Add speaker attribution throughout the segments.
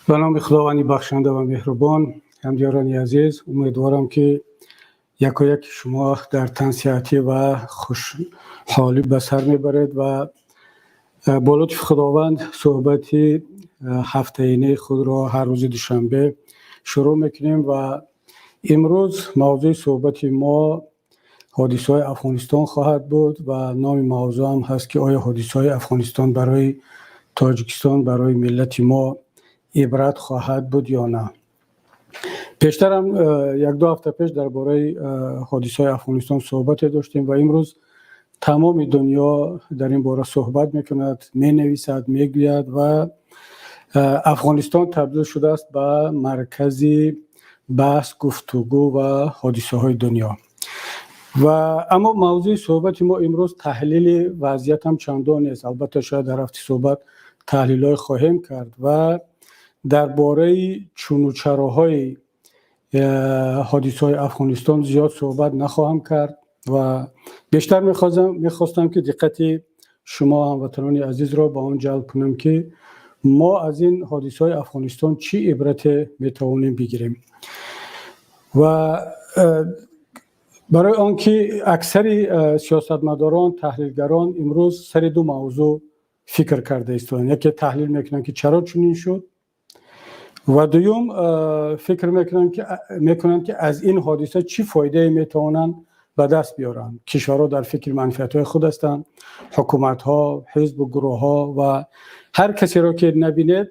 Speaker 1: به نام خداوند بخشنده و مهربان. هموطنان عزیز، امیدوارم که یک شما در تن صحتی و خوشحالی به سر میبرید و با لطف خداوند صحبت هفته‌ای خود را هر روز دوشنبه شروع میکنیم و امروز موضوع صحبت ما حادثه‌های افغانستان خواهد بود و نام موضوع هم هست که آیا حادثه‌های افغانستان برای تاجیکستان، برای ملت ما عبرت خواهد بود یا نه. پیشتر هم یک دو هفته پیش درباره حادثه‌های افغانستان صحبت داشتیم و امروز تمام دنیا در این باره صحبت میکند، مینویسد، میگوید و افغانستان تبدیل شده است به مرکزی بحث، گفتگو و حادثه‌های دنیا. و اما موضوع صحبت ما امروز تحلیل وضعیت هم چندان نیست. البته شاید در هفته صحبت تحلیل‌های خواهیم کرد و درباره چون و چراهای حادثه‌های افغانستان زیاد صحبت نخواهم کرد و بیشتر میخواستم که دقت شما هموطنان عزیز را به آن جلب کنم که ما از این حادثه‌های افغانستان چی عبرت میتوانیم بگیریم. و برای آنکه اکثر سیاستمداران، تحلیلگران امروز سر دو موضوع فکر کرده ایستند. یکی تحلیل میکنن که چرا چنین شد و دوم فکر میکنن که از این حادثه چی فایده میتوانند به دست بیارن. کشورها در فکر منفعت‌های خود هستند، حکومت‌ها، حزب و گروه‌ها و هر کسی را که نبینید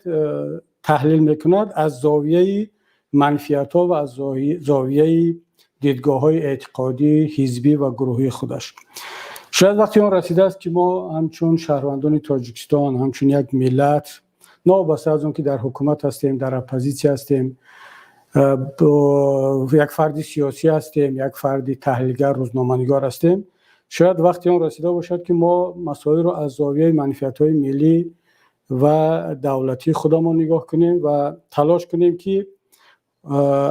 Speaker 1: تحلیل میکند از زاویه منفعت‌ها و از زاویه دیدگاه‌های اعتقادی، حزبی و گروهی خودش. شاید وقتی اون رسیده است که ما همچون شهروندان تاجیکستان، همچون یک ملت، نابسته از اون که در حکومت هستیم، در اپوزیسیون هستیم، یک فرد سیاسی هستیم، یک فرد تحلیلگر، روزنامه‌نگار هستیم، شاید وقتی اون رسیده باشد که ما مسائل رو از زاویه منفعت‌های ملی و دولتی خودمون نگاه کنیم و تلاش کنیم که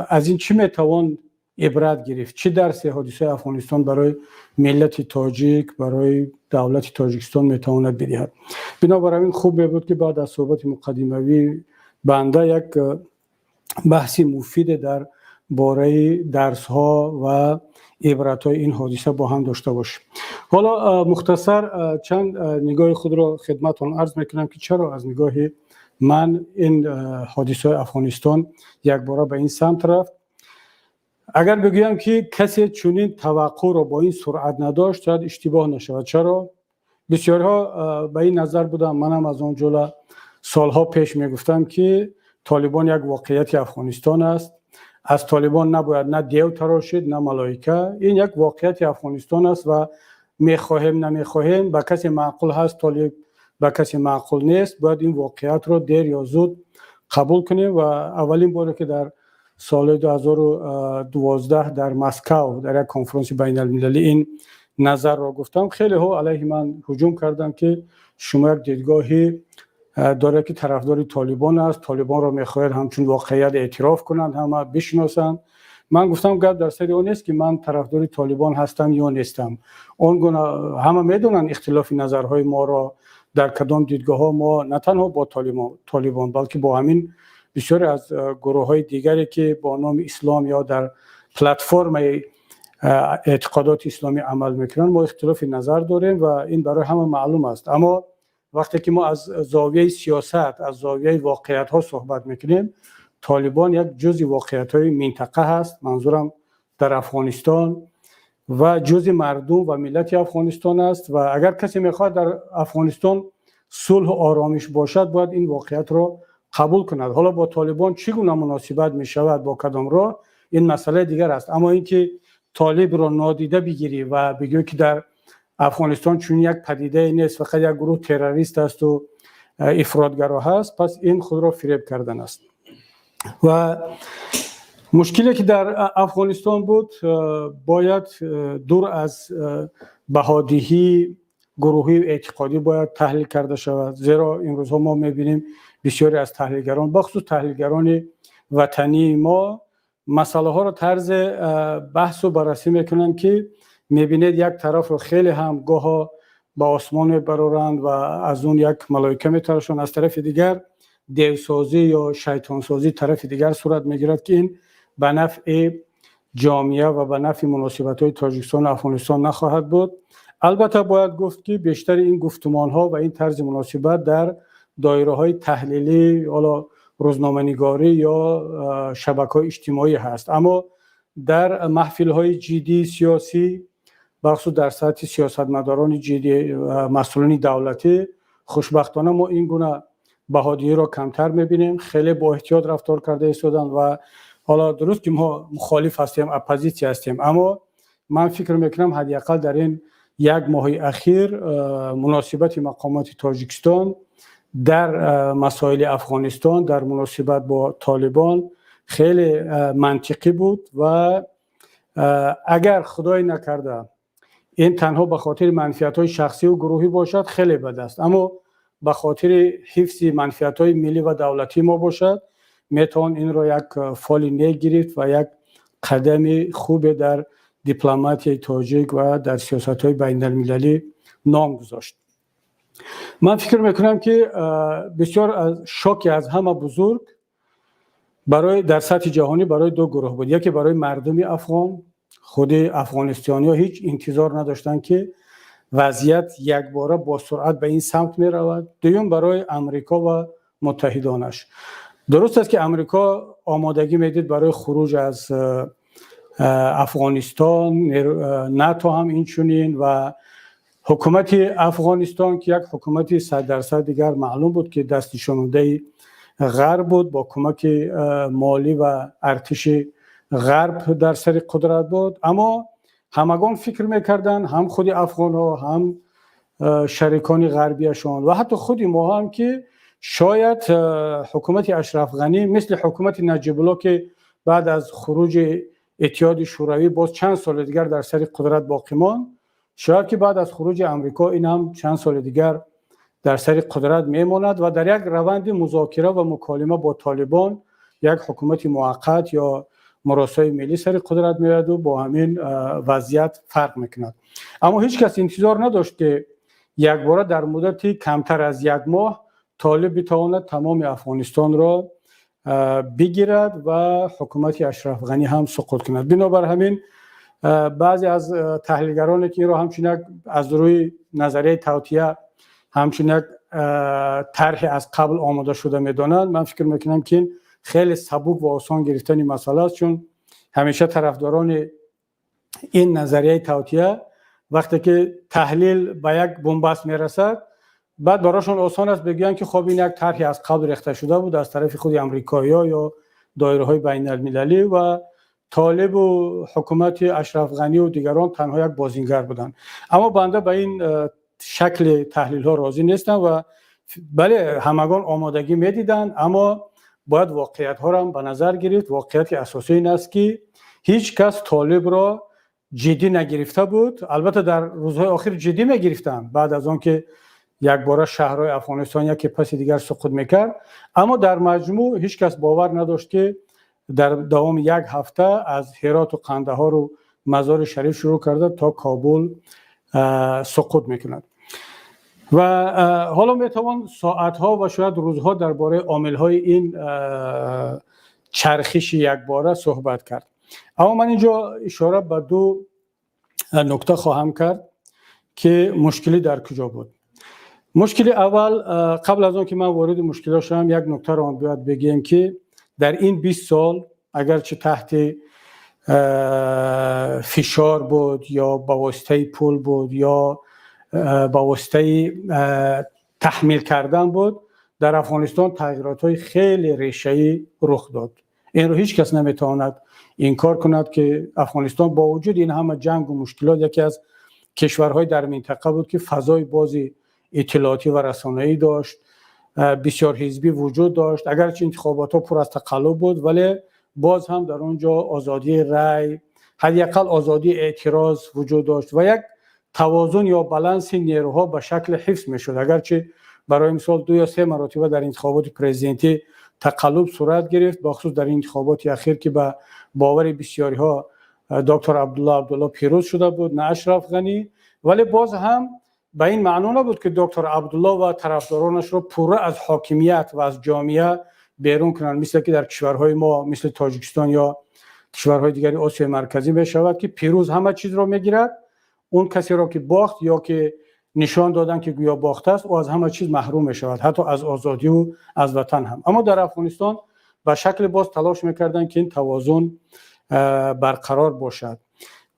Speaker 1: از این چی میتوان عبرت گرفت، چه درس حادثه افغانستان برای ملت تاجیک، برای دولت تاجیکستان میتواند بدهد. بنابراین خوب بود که بعد از صحبت مقدموی بنده یک بحثی مفید در باره درس ها و عبرت های این حادثه با هم داشته باشیم. حالا مختصر چند نگاه خود را خدمتتون عرض میکنم که چرا از نگاه من این حادثه افغانستان یک بار به این سمت رفت. اگر بگویم که کسی چنین توقع را با این سرعت نداشت شاید اشتباه نشود. چرا؟ بسیارها به این نظر بودم، منم از اون جلو سالها پیش میگفتم که طالبان یک واقعیت افغانستان است، از طالبان نباید نه دیو تراشید نه ملائکه، این یک واقعیت افغانستان است و میخواهیم نمیخواهیم، به کسی معقول هست طالب، به کسی معقول نیست، باید این واقعیت را دیر یا زود قبول کنیم. و اولین باره که در سال 2012 در مسکو در یک کنفرانس بین المللی این نظر را گفتم، خیلی ها علیه من هجوم کردند که شما یک دیدگاهی داره که طرفدار طالبان است، طالبان را میخواهد همچون واقعیت اعتراف کنند، همه بشناسند. من گفتم گپ در سر اون نیست که من طرفدار طالبان هستم یا نیستم. اون گونه همه میدونن اختلاف نظرهای ما را در کدام دیدگاه ها ما نه تنها با طالبان بلکه با همین بسیاری از گروه های دیگری که با نام اسلام یا در پلتفرم اعتقادات اسلامی عمل میکنن ما اختلاف نظر داریم و این برای همه معلوم است. اما وقتی که ما از زاویه سیاست، از زاویه واقعیت ها صحبت میکنیم، طالبان یک جزء واقعیت های منطقه هست، منظورم در افغانستان، و جزء مردم و ملت افغانستان است و اگر کسی میخواد در افغانستان صلح و آرامش باشد باید این واقعیت را قبول کند. حالا با طالبان چگونه مناسبت می شود، با کدام راه، این مسئله دیگر است. اما اینکه طالب را نادیده بگیری و بگی که در افغانستان چون یک پدیده نیست، فقط یک گروه تروریست است و افراطگرا هست، پس این خود را فریب کردن است. و مشکلی که در افغانستان بود باید دور از بهادهی گروهی اعتقادی باید تحلیل کرده شود، زیرا این روزها ما میبینیم بسیاری از تحلیلگران، بخصوص تحلیلگران وطنی ما، مسئله ها را طرز بحث و بررسی میکنن که میبینید یک طرف رو خیلی هم گاه به آسمان میبرند و از اون یک ملائکه میتراشند. از طرف دیگر دیوسازی یا شیطانسازی طرف دیگر صورت میگیرد که این به نفع جامعه و به نفع مناسبت‌های تاجیکستان و افغانستان نخواهد بود. البته باید گفت که بیشتر این گفتمان‌ها و این طرز مناسبت در دایره‌های تحلیلی، حالا روزنامه‌نگاری یا شبکه‌های اجتماعی هست، اما در محفل‌های جدی سیاسی، بخصوص در سطح سیاستمداران جدی و مسئولین دولتی، خوشبختانه ما این گونه بهادیی را کمتر می‌بینیم. خیلی با احتیاط رفتار کرده ایستادن و حالا درست که ما مخالف هستیم، اپوزیسی هستیم، اما من فکر میکنم حداقل در این یک ماه اخیر مناسبت مقامات تاجیکستان در مسائل افغانستان در مناسبت با طالبان خیلی منطقی بود و اگر خدای نکرده این تنها به خاطر منفعت‌های شخصی و گروهی باشد خیلی بد است، اما به خاطر حفظ منفعت‌های ملی و دولتی ما باشد، میتوان این را یک فال نیک گرفت و یک قدم خوب در دیپلماتی تاجیک و در سیاست‌های بین‌المللی نام گذاشت. من فکر میکنم که بسیار از شوکی از همه بزرگ برای در سطح جهانی برای دو گروه بود. یکی برای مردم افغان، خود افغانستانی‌ها هیچ انتظار نداشتند که وضعیت یک باره با سرعت به این سمت می رود. دوم برای امریکا و متحدانش. درست است که امریکا آمادگی میدید برای خروج از افغانستان، ناتو هم اینچنین و حکومت افغانستان که یک حکومت 100% دیگر معلوم بود که دست نشاننده غرب بود، با کمک مالی و ارتش غرب در سر قدرت بود، اما همگان فکر میکردن، هم خود افغان ها هم شریکان غربیشان و حتی خود ما هم، که شاید حکومت اشرف غنی مثل حکومت نجیب الله که بعد از خروج اتحاد شوروی باز چند سال دیگر در سر قدرت باقی ماند، شاید که بعد از خروج امریکا این هم چند سال دیگر در سر قدرت میماند و در یک روند مذاکره و مکالمه با طالبان یک حکومت موقت یا مراسای ملی سر قدرت میاد و با همین وضعیت فرق میکند. اما هیچ کس انتظار نداشت که یک باره در مدت کمتر از یک ماه طالب بتواند تمام افغانستان را بگیرد و حکومت اشرف غنی هم سقوط کند. بنابر همین بعضی از تحلیلگران که این را همچنین از روی نظریه توطئه همچنین طرح از قبل آماده شده میدانند، من فکر میکنم که این خیلی سبک و آسان گرفتن مسئله است، چون همیشه طرفداران این نظریه توطئه وقتی که تحلیل به یک بنبست میرسد، بعد براشون آسان است بگن که خب این یک طرحی از قبل ریخته شده بود از طرف خود امریکایی‌ها یا دایره‌های بین‌المللی و طالب و حکومت اشرف غنی و دیگران تنها یک بازیگر بودند. اما بنده به این شکل تحلیل ها راضی نیستم و بله همگان آمادگی میدیدند، اما باید واقعیت ها را هم به نظر گرفت. واقعیت اساسی این است که هیچ کس طالب را جدی نگرفته بود. البته در روزهای آخر جدی میگرفتند بعد از آن که یک باره شهرهای افغانستان یکی پس دیگر سقوط میکرد، اما در مجموع هیچ کس باور نداشت که در دوام یک هفته از هرات و قندهار و مزار شریف شروع کرده تا کابل سقوط میکند. و حالا میتوان ساعتها و شاید روزها درباره عامل‌های این چرخش یک باره صحبت کرد، اما من اینجا اشاره به دو نکته خواهم کرد که مشکلی در کجا بود. مشکل اول، قبل از آن که من وارد مشکلات شوم، یک نکته را باید بگیم که در این 20 سال اگرچه تحت فشار بود یا با واسطه پول بود یا با واسطه تحمیل کردن بود، در افغانستان تغییرات‌های خیلی ریشه‌ای رخ داد. این رو هیچ کس نمیتواند انکار کند که افغانستان با وجود این همه جنگ و مشکلات یکی از کشورهای در منطقه بود که فضای بازی اطلاعاتی و رسانه‌ای داشت، بسیار حزبی وجود داشت. اگرچه انتخابات‌ها پر از تقلب بود ولی باز هم در اونجا آزادی رأی، حداقل آزادی اعتراض وجود داشت و یک توازن یا بالانس نیروها به شکل حفظ میشد. اگرچه برای مثال 2 یا 3 مرتبه در انتخابات پرزیدنتی تقلب صورت گرفت، بخصوص در انتخابات اخیر که به باور بسیاری ها دکتر عبدالله پیروز شده بود نه اشرف غنی، ولی باز هم به این معنا نبود که دکتر عبدالله و طرفدارانش رو پوره از حاکمیت و از جامعه بیرون کنند، مثل که در کشورهای ما مثل تاجیکستان یا کشورهای دیگری آسیای مرکزی میشود که پیروز همه چیز رو میگیرد، اون کسی را که باخت یا که نشان دادن که گویا باخته است و از همه چیز محروم میشود، حتی از آزادی و از وطن هم. اما در افغانستان به شکل باز تلاش میکردن که این توازن برقرار باشد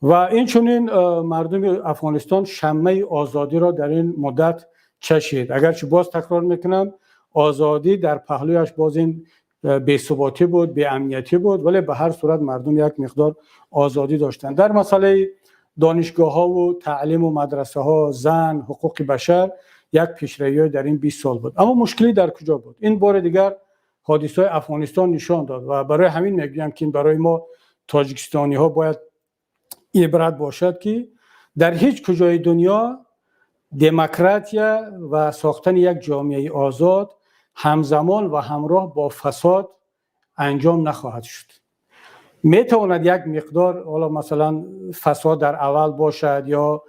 Speaker 1: و این چنین مردم افغانستان شمه آزادی را در این مدت چشید. اگرچه باز تکرار میکنم آزادی در پهلویش باز این بی‌ثباتی بود، بی‌امنیتی بود، ولی به هر صورت مردم یک مقدار آزادی داشتند. در مسئله دانشگاه ها و تعلیم و مدرسه ها، زن، حقوق بشر یک پیشروی در این 20 سال بود. اما مشکلی در کجا بود؟ این بار دیگر حادثه افغانستان نشان داد و برای همین میگویم که برای ما تاجیکستانی ها باید عبرت باشد که در هیچ کجای دنیا دموکراتیا و ساختن یک جامعه آزاد همزمان و همراه با فساد انجام نخواهد شد. میتواند یک مقدار حالا مثلا فساد در اول باشد یا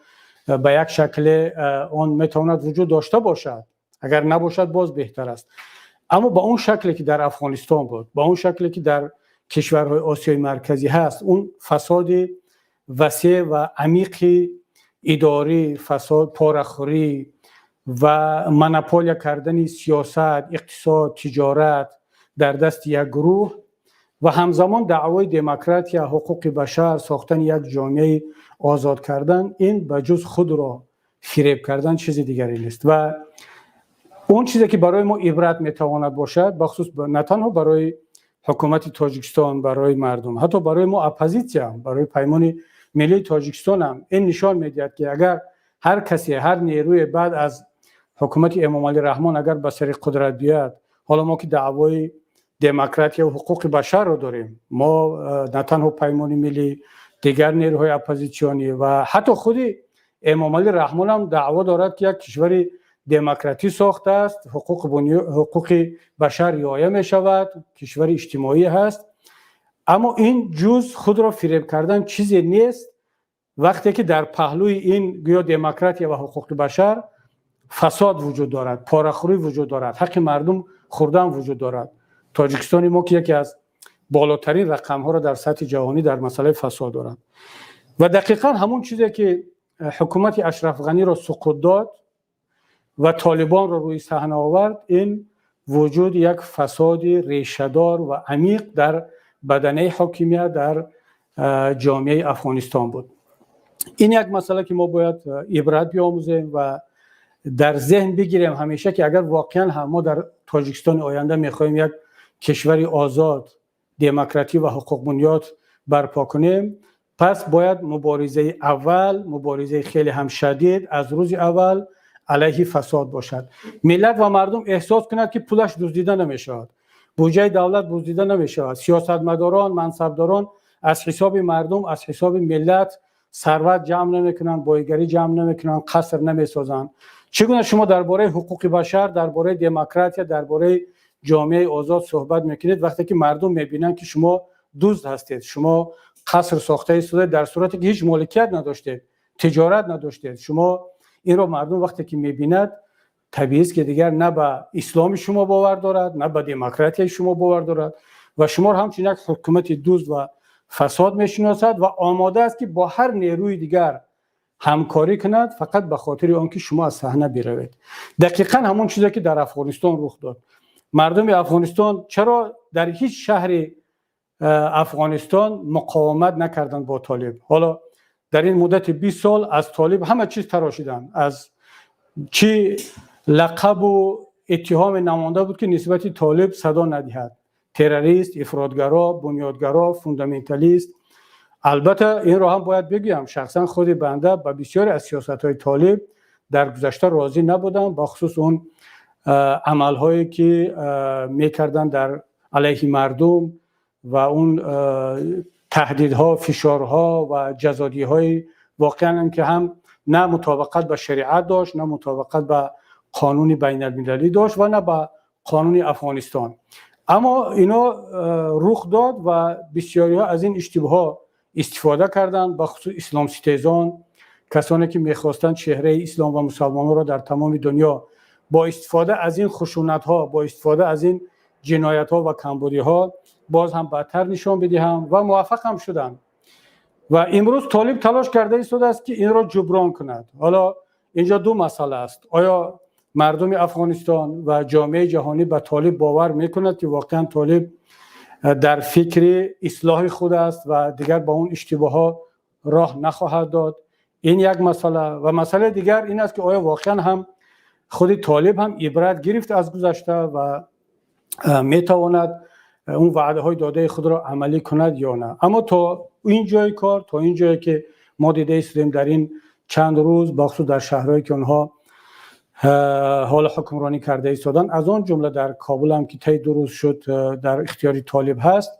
Speaker 1: به یک شکل اون میتواند وجود داشته باشد، اگر نباشد باز بهتر است، اما با اون شکلی که در افغانستان بود، با اون شکلی که در کشورهای آسیای مرکزی هست، اون فساد وسیع و عمیق اداری، فساد پاره‌خوری و مونوپول کردن سیاست، اقتصاد، تجارت در دست یک گروه و همزمان دعوای دموکراتیا، حقوق بشر، ساختن یک جامعه آزاد کردن، این بجز خود را فریب کردن چیز دیگری نیست و اون چیزی که برای ما عبرت میتواند باشد، بخصوص نه تنها برای حکومت تاجیکستان، برای مردم، حتی برای ما اپوزیسیا، برای پیمان ملی تاجیکستان هم این نشان میدهد که اگر هر کسی، هر نیروی بعد از حکومت امام علی رحمان اگر به سر قدرت بیاد، حالا ما که دعوای دموکراتیا و حقوق بشر رو داریم، ما نه تنها پیمان ملی، دیگر نیروهای اپوزیسیونی و حتی خود امام علی رحمان هم دعوا دارد که یک کشور دموکراتی ساخته است، حقوق بشر رعایت می شود، کشور اجتماعی هست، اما این جز خود را فریب کردن چیزی نیست وقتی که در پهلوی این گویا دموکراتیا و حقوق بشر فساد وجود دارد، پاره‌خوری وجود دارد، حق مردم خوردن وجود دارد. تاجیکستان ما که یکی از بالاترین رقم ها را در سطح جهانی در مسئله فساد دارد و دقیقاً همون چیزی که حکومت اشرف غنی را سقوط داد و طالبان را روی صحنه آورد، این وجود یک فساد ریشه‌دار و عمیق در بدنه حاکمیت در جامعه افغانستان بود. این یک مسئله که ما باید عبرت بیاموزیم و در ذهن بگیریم همیشه که اگر واقعا هم ما در تاجیکستان آینده میخوایم یک کشوری آزاد، دموکراتی و حقوق بنیاد برپا کنیم، پس باید مبارزه اول، مبارزه خیلی هم شدید از روز اول علیه فساد باشد. ملت و مردم احساس کنند که پولش دزدیده نمیشود، بودجه دولت دزدیده نمیشود، سیاستمداران، منصبداران از حساب مردم، از حساب ملت ثروت جمع نمیکنند، بایگری جمع نمیکنند، قصر نمیسازند. چگونه شما درباره حقوق بشر، درباره دموکراتیا، درباره جامعه آزاد صحبت میکنید وقتی که مردم میبینند که شما دزد هستید، شما قصر ساخته اید در صورتی که هیچ مالکیت نداشتید، تجارت نداشتید؟ شما این رو مردم وقتی که میبیند طبیعی است که دیگر نه به اسلام شما باور دارد، نه به دموکراسی شما باور دارد و شما را همچنین یک حکومت دزد و فساد میشناسد و آماده است که با هر نیروی دیگر همکاری کند فقط به خاطر آنکه شما از صحنه بروید. دقیقاً همون چیزی که در افغانستان رخ داد. مردم افغانستان چرا در هیچ شهر افغانستان مقاومت نکردند با طالب؟ حالا در این مدت 20 سال از طالب همه چیز تراشیدند، از چی لقب و اتهام نمانده بود که نسبت طالب صدا ندهد، تروریست، افراطگرا، بنیادگرا، فوندامنتالیست. البته این رو هم باید بگم شخصا خود بنده با بسیاری از سیاست‌های طالب در گذشته راضی نبودم، بخصوص اون عمل‌هایی که می‌کردن در علیه مردم و اون تهدیدها، فشارها و جزادی‌های واقعاً که هم نه مطابقت با شریعت داشت، نه مطابقت با قانون بین المللی داشت و نه با قانون افغانستان. اما اینا رخ داد و بسیاری ها از این اشتباه استفاده کردند، به خصوص اسلام ستیزان کسانی که میخواستند چهره اسلام و مسلمانان را در تمام دنیا با استفاده از این خشونت ها، با استفاده از این جنایت ها و کمبودی ها باز هم بدتر نشان بدهم و موفق هم شدند. و امروز طالب تلاش کرده است که این را جبران کند. حالا اینجا دو مسئله است. آیا مردم افغانستان و جامعه جهانی به طالب باور میکند که واقعا طالب در فکر اصلاح خود است و دیگر با اون اشتباه ها راه نخواهد داد؟ این یک مسئله. و مسئله دیگر این است که آیا واقعا هم خود طالب هم عبرت گرفت از گذشته و میتواند اون وعده های داده خود را عملی کند یا نه؟ اما تا این جای کار، تا این جایی که ما دیده ایستیم در این چند روز، بخصوص در شهرهایی که اونها حال حکمرانی کرده ایستادن، از آن جمله در کابل هم که طی 2 روز شد در اختیار طالب هست،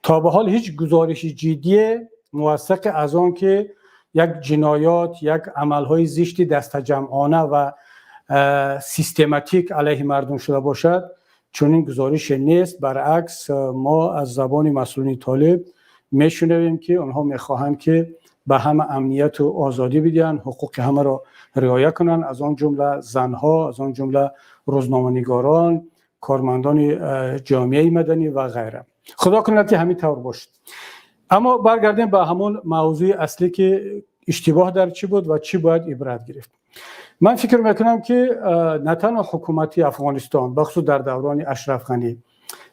Speaker 1: تا به حال هیچ گزارش جدی موثق از آن که یک جنایات، یک عملهای زشتی دست جمعانه و سیستماتیک علیه مردم شده باشد چون این گزارش نیست. برعکس ما از زبان مسئولین طالب میشنویم که آنها میخواهند که به همه امنیت و آزادی بدهند، حقوق همه را رعایت کنند، از آن جمله زنها، از آن جمله روزنامه‌نگاران، کارمندان جامعه مدنی و غیره. خدا کنه که همین طور باشد. اما برگردیم به همون موضوع اصلی که اشتباه در چی بود و چی باید عبرت گرفت. من فکر میکنم که نه تنها حکومت افغانستان بخصوص در دوران اشرف غنی،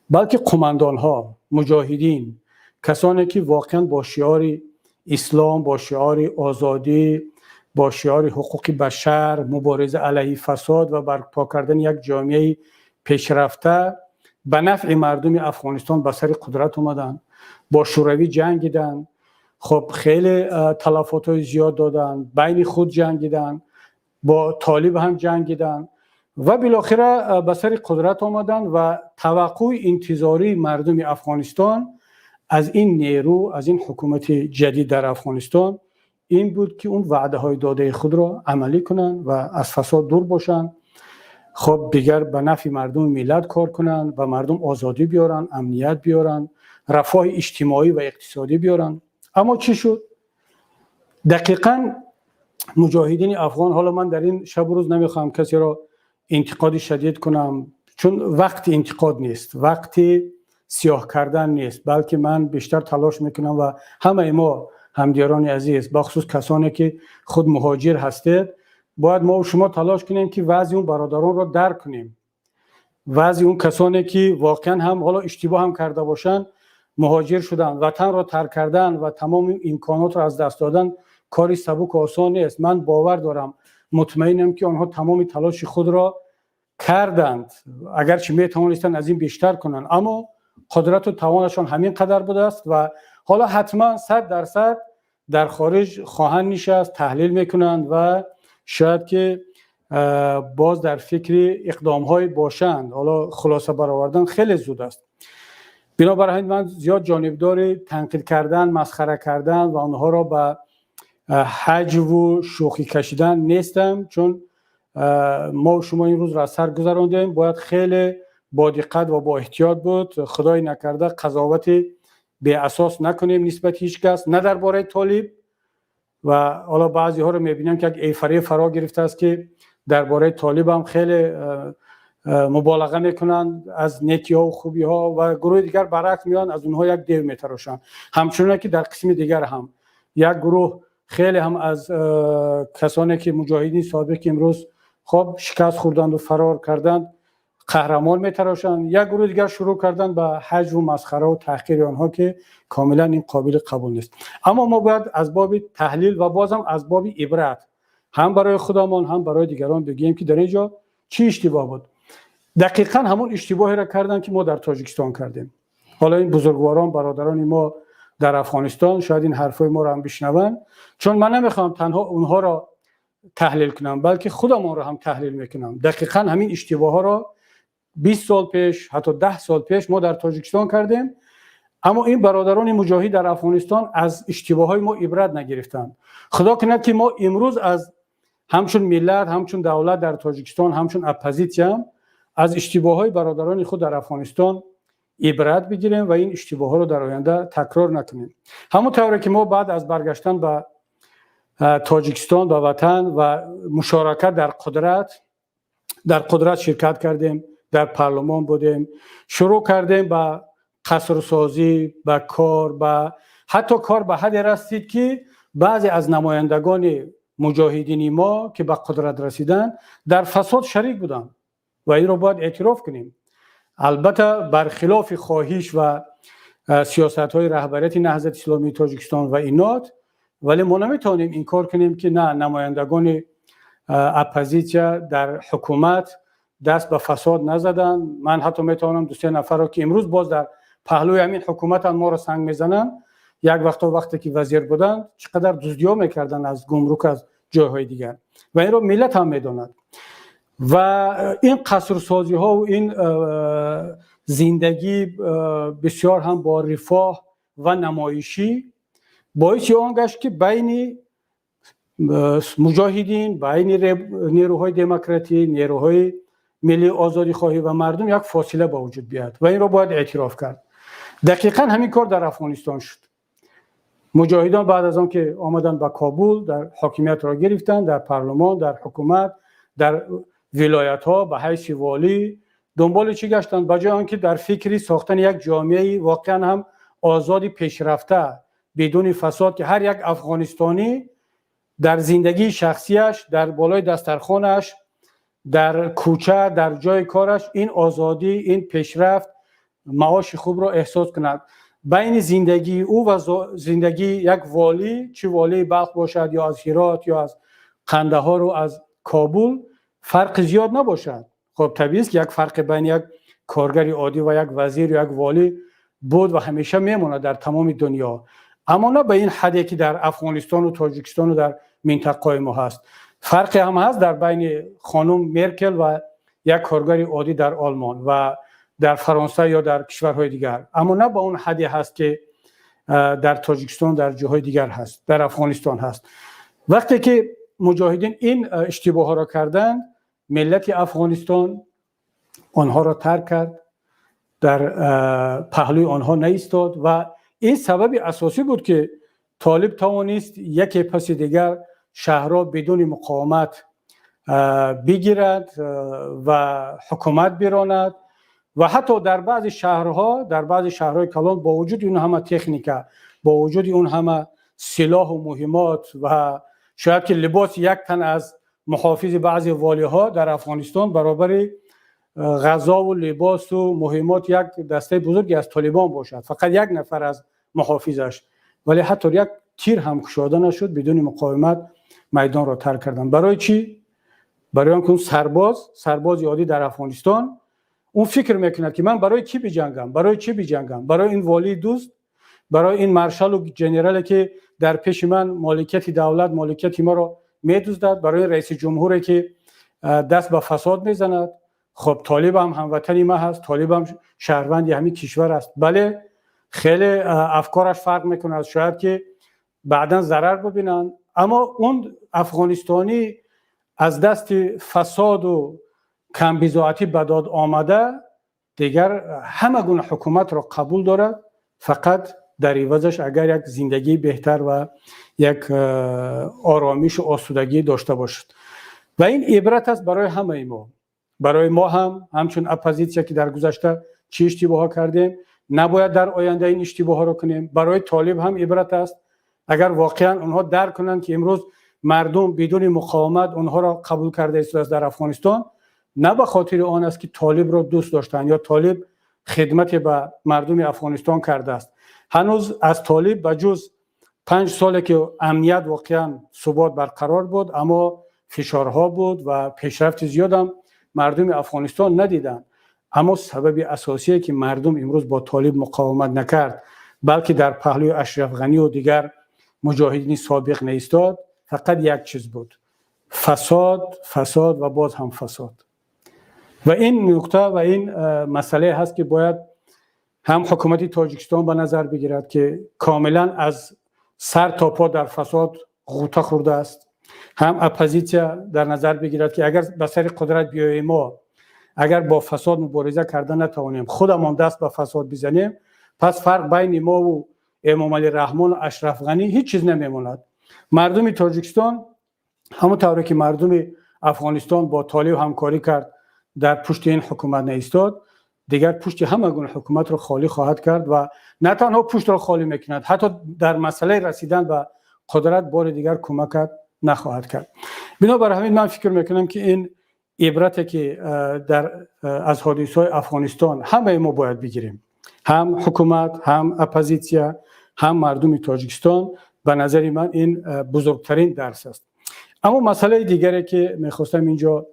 Speaker 1: بلکه قماندان ها، مجاهدین، کسانی که واقعا با شعار اسلام، با شعار آزادی، با شعار حقوق بشر، مبارزه علیه فساد و برپا کردن یک جامعه پیشرفته به نفع مردم افغانستان به سر قدرت اومدن، با شوروی جنگیدن، خب خیلی تلفات زیاد دادن، بین خود جنگیدن، با طالب هم جنگیدن و بالاخره به سر قدرت آمدن و توقع انتظاری مردم افغانستان از این نیرو، از این حکومت جدید در افغانستان این بود که اون وعده های داده خود را عملی کنن و از فساد دور باشن، خب دیگر به نفع مردم ملت کار کنن و مردم آزادی بیارن، امنیت بیارن، رفاه اجتماعی و اقتصادی بیارن. اما چی شد؟ دقیقاً مجاهدین افغان، حالا من در این شب و روز نمیخوام کسی را انتقاد شدید کنم چون وقت انتقاد نیست، وقت سیاه کردن نیست، بلکه من بیشتر تلاش میکنم و همه ما همدیران عزیز، بخصوص کسانی که خود مهاجر هستید، باید ما و شما تلاش کنیم که وضع اون برادران را درک کنیم، وضع اون کسانی که واقعا هم حالا اشتباه هم کرده باشن، مهاجر شدن، وطن را ترک کردن و تمام امکانات را از دست دادن کاری سبک و آسان نیست. من باور دارم، مطمئنم که آنها تمام تلاش خود را کردند، اگرچه میتوانستند از این بیشتر کنند، اما قدرت و توانشان همین قدر بوده است و حالا حتما 100% در خارج خواهند نشست، تحلیل میکنند و شاید که باز در فکر اقدام های باشند. حالا خلاصه برآوردن خیلی زود است. بنابراین من زیاد جانبدار تنقید کردن، مسخره کردن و آنها را به حجو و شوخی کشیدن نیستم، چون ما و شما این روز را سر گذراندیم، باید خیلی با دقت و با احتیاط بود، خدای نکرده قضاوت به اساس نکنیم نسبت هیچ کس، نه درباره طالب. و حالا بعضی ها رو میبینم که ایفری فرا گرفته است که درباره طالب هم خیلی مبالغه میکنن از نیکی ها و خوبی ها و گروه دیگر برعکس میان از اونها یک دیو میتراشن. همچنان که در قسم دیگر هم یک گروه خیلی هم از کسانی که مجاهدین سابق امروز خب شکست خوردند و فرار کردند قهرمان میتراشن، یک گروه دیگر شروع کردن به حجم و مسخره و تحقیر آنها که کاملا این قابل قبول نیست. اما ما باید از باب تحلیل و بازم از باب عبرت هم برای خودمان هم برای دیگران بگیم که در اینجا چی اشتباه بود. دقیقاً همون اشتباهی را کردن که ما در تاجیکستان کردیم. حالا این بزرگواران برادران ما در افغانستان شاید این حرفای ما را هم بشنون، چون من نمیخوام تنها اونها را تحلیل کنم بلکه خودمان را هم تحلیل میکنم. دقیقاً همین اشتباه ها را 20 سال پیش، حتی 10 سال پیش ما در تاجیکستان کردیم، اما این برادران مجاهد در افغانستان از اشتباهات ما عبرت نگرفتند. خدا کنه که ما امروز از همچون ملت، همچون دولت در تاجیکستان، همچون اپوزیسیون از اشتباهات برادران خود در افغانستان عبرت بگیریم و این اشتباهات رو در آینده تکرار نکنیم. همونطوری که ما بعد از برگشتن به تاجیکستان به وطن و مشارکت در قدرت شرکت کردیم، در پارلمان بودیم، شروع کردیم به قصرسازی، به کار، حتی کار به حدی رسید که بعضی از نمایندگان مجاهدین ما که به قدرت رسیدن در فساد شریک بودند و این رو باید اعتراف کنیم. البته برخلاف خواهش و سیاست‌های رهبریت نهضت اسلامی تاجیکستان و اینات، ولی ما نمیتونیم این کار کنیم که نه، نمایندگان اپوزیسیا در حکومت دست به فساد نزدن. من حتی میتونم 2-3 نفر رو که امروز باز در پهلوی همین حکومت ما رو سنگ میزنن، یک وقتی که وزیر بودن چقدر دزدی میکردن از گمرک، از جاهای دیگر، و این رو ملت هم میداند. و این قصرسازی ها و این زندگی بسیار هم با رفاه و نمایشی باعث آن گشت که بین مجاهدین، بین نیروهای دموکراتی، نیروهای ملی آزادی خواهی و مردم یک فاصله با وجود بیاد و این رو باید اعتراف کرد. دقیقاً همین کار در افغانستان شد. مجاهدان بعد از آن که آمدن به کابل، در حاکمیت را گرفتن، در پارلمان، در حکومت، در ولایت ها به حیث والی دنبال چی گشتن؟ بجای آنکه در فکری ساختن یک جامعه واقعا هم آزادی پیشرفته بدون فساد که هر یک افغانستانی در زندگی شخصیش، در بالای دسترخوانش، در کوچه، در جای کارش این آزادی، این پیشرفت، معاش خوب را احساس کند. بین زندگی او و زندگی یک والی، چه والی بلخ باشد یا از هرات یا از قندهار و از کابل، فرق زیاد نباشد. خب طبیعی است که یک فرق بین یک کارگر عادی و یک وزیر یا یک والی بود و همیشه میمونه در تمام دنیا، اما نه به این حدی که در افغانستان و تاجیکستان و در منطقه ما هست. فرق هم هست در بین خانم مرکل و یک کارگر عادی در آلمان و در فرانسه یا در کشورهای دیگر، اما نه به اون حدی هست که در تاجیکستان، در جاهای دیگر هست، در افغانستان هست. وقتی که مجاهدین این اشتباه ها را کردند، ملت افغانستان آنها را ترک کرد، در پهلوی آنها نایستاد و این سبب اساسی بود که طالب توانست یکی پس دیگر شهرها بدون مقاومت بگیرد و حکومت براند و حتی در بعضی شهرهای کلان با وجود اون همه تکنیکا، با وجود اون همه سلاح و مهمات و شاید که لباس یک تن از محافظ بعضی والی ها در افغانستان برابر غذا و لباس و مهمات یک دسته بزرگی از طالبان باشد، فقط یک نفر از محافظش، ولی حتی یک تیر هم کشاده نشد، بدون مقاومت میدان را ترک کردن. برای چی؟ برای آنکه اون سرباز عادی در افغانستان اون فکر میکند که من برای کی بجنگم، برای این والی دوست، برای این مارشال و جنرالی که در پیش من مالکیت دولت، مالکیت ما را میدزدد، برای رئیس جمهوری که دست به فساد میزند. خب طالب هم هموطنی ما هست، طالب هم شهروندی همین کشور است، بله خیلی افکارش فرق میکنه از شاید که بعداً ضرر ببینن، اما اون افغانستانی از دست فساد و کمبیزاعتی به داد آمده دیگر همه گونه حکومت را قبول دارد، فقط در عوضش اگر یک زندگی بهتر و یک آرامش و آسودگی داشته باشد. و این عبرت است برای همه ما، برای ما هم همچون اپوزیسیا که در گذشته چی اشتباه کردیم، نباید در آینده این اشتباه ها رو کنیم. برای طالب هم عبرت است، اگر واقعا اونها درک کنند که امروز مردم بدون مقاومت اونها را قبول کرده است در افغانستان، نه به خاطر آن است که طالب را دوست داشتند یا طالب خدمت به مردم افغانستان کرده است. هنوز از طالب بجز 5 ساله که امنیت واقعا ثبات برقرار بود، اما فشارها بود و پیشرفت زیاد هم مردم افغانستان ندیدن. اما سبب اساسی که مردم امروز با طالب مقاومت نکرد، بلکه در پهلوی اشرف غنی و دیگر مجاهدین سابق نایستاد، فقط یک چیز بود: فساد و باز هم فساد. و این نکته و این مسئله هست که باید هم حکومت تاجیکستان به نظر بگیرد که کاملا از سر تا پا در فساد غوطه خورده است، هم اپوزیسیا در نظر بگیرد که اگر به سر قدرت بیاییم، ما اگر با فساد مبارزه کردن نتوانیم، خودمان دست به فساد بزنیم، پس فرق بین ما و امام علی رحمان و اشرف غنی هیچ چیز نمیماند. مردم تاجیکستان همونطوری که مردم افغانستان با طالب همکاری کرد، در پشت این حکومت نایستاد، دیگر پشت همه گونه حکومت رو خالی خواهد کرد و نه تنها پشت رو خالی میکند، حتی در مسئله رسیدن به قدرت بار دیگر کمک نخواهد کرد. بنابراین همین من فکر میکنم که این عبرتی که از حادثه‌های افغانستان همه ما باید بگیریم، هم حکومت، هم اپوزیسیون، هم مردم تاجیکستان. به نظر من این بزرگترین درس است. اما مسئله دیگری که میخواستم اینجا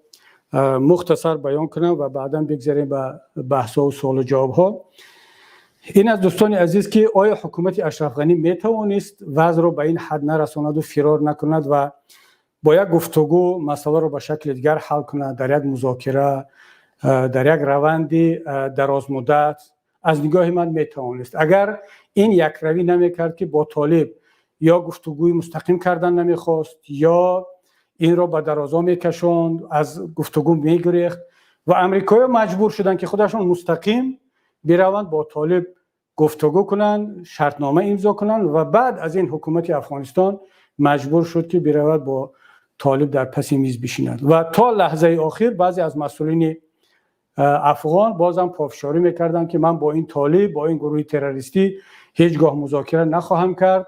Speaker 1: مختصر بیان کنم و بعدا بگذاریم به بحث و سوال و جواب ها، این از دوستان عزیز که آیا حکومت اشرف غنی میتوانست وضع رو به این حد نرساند و فرار نکند و با یک گفتگو مسئله رو به شکل دیگر حل کند، در یک مذاکره، در یک روند دراز مدت؟ از نگاه من میتوانست. اگر این یک روی نمیکرد که با طالب یا گفتگوی مستقیم کردن نمیخواست یا این را به درازا میکشوند، از گفتگو میگریخت و امریکایی مجبور شدن که خودشون مستقیم بروند با طالب گفتگو کنند، شرطنامه امضا کنند و بعد از این حکومت افغانستان مجبور شد که برود با طالب در پس میز بشیند و تا لحظه آخر بعضی از مسئولین افغان بازم پافشاری میکردن که من با این طالب، با این گروه تروریستی هیچگاه مذاکره نخواهم کرد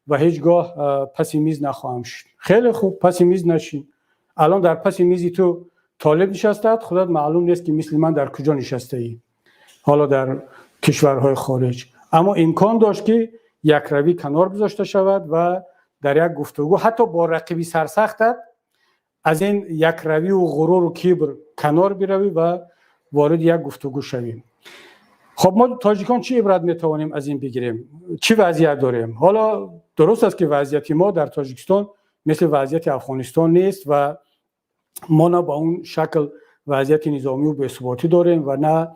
Speaker 1: و هیچگاه پس میز نخواهم شد. خیلی خوب، پس میز نشین. الان در پس میزی تو طالب نشسته، خودت معلوم نیست که مثل من در کجا نشسته ای، حالا در کشورهای خارج. اما امکان داشت که یک روی کنار گذاشته شود و در یک گفتگو حتی با رقیبی سرسختت از این یک روی و غرور و کبر کنار بروی و وارد یک گفتگو شویم. خب ما تاجیکان چی عبرت میتوانیم از این بگیریم؟ چی وضعیت داریم؟ حالا درست است که وضعیت ما در تاجیکستان مثل وضعیت افغانستان نیست و ما نه با اون شکل وضعیت نظامی و بی‌ثباتی داریم و نه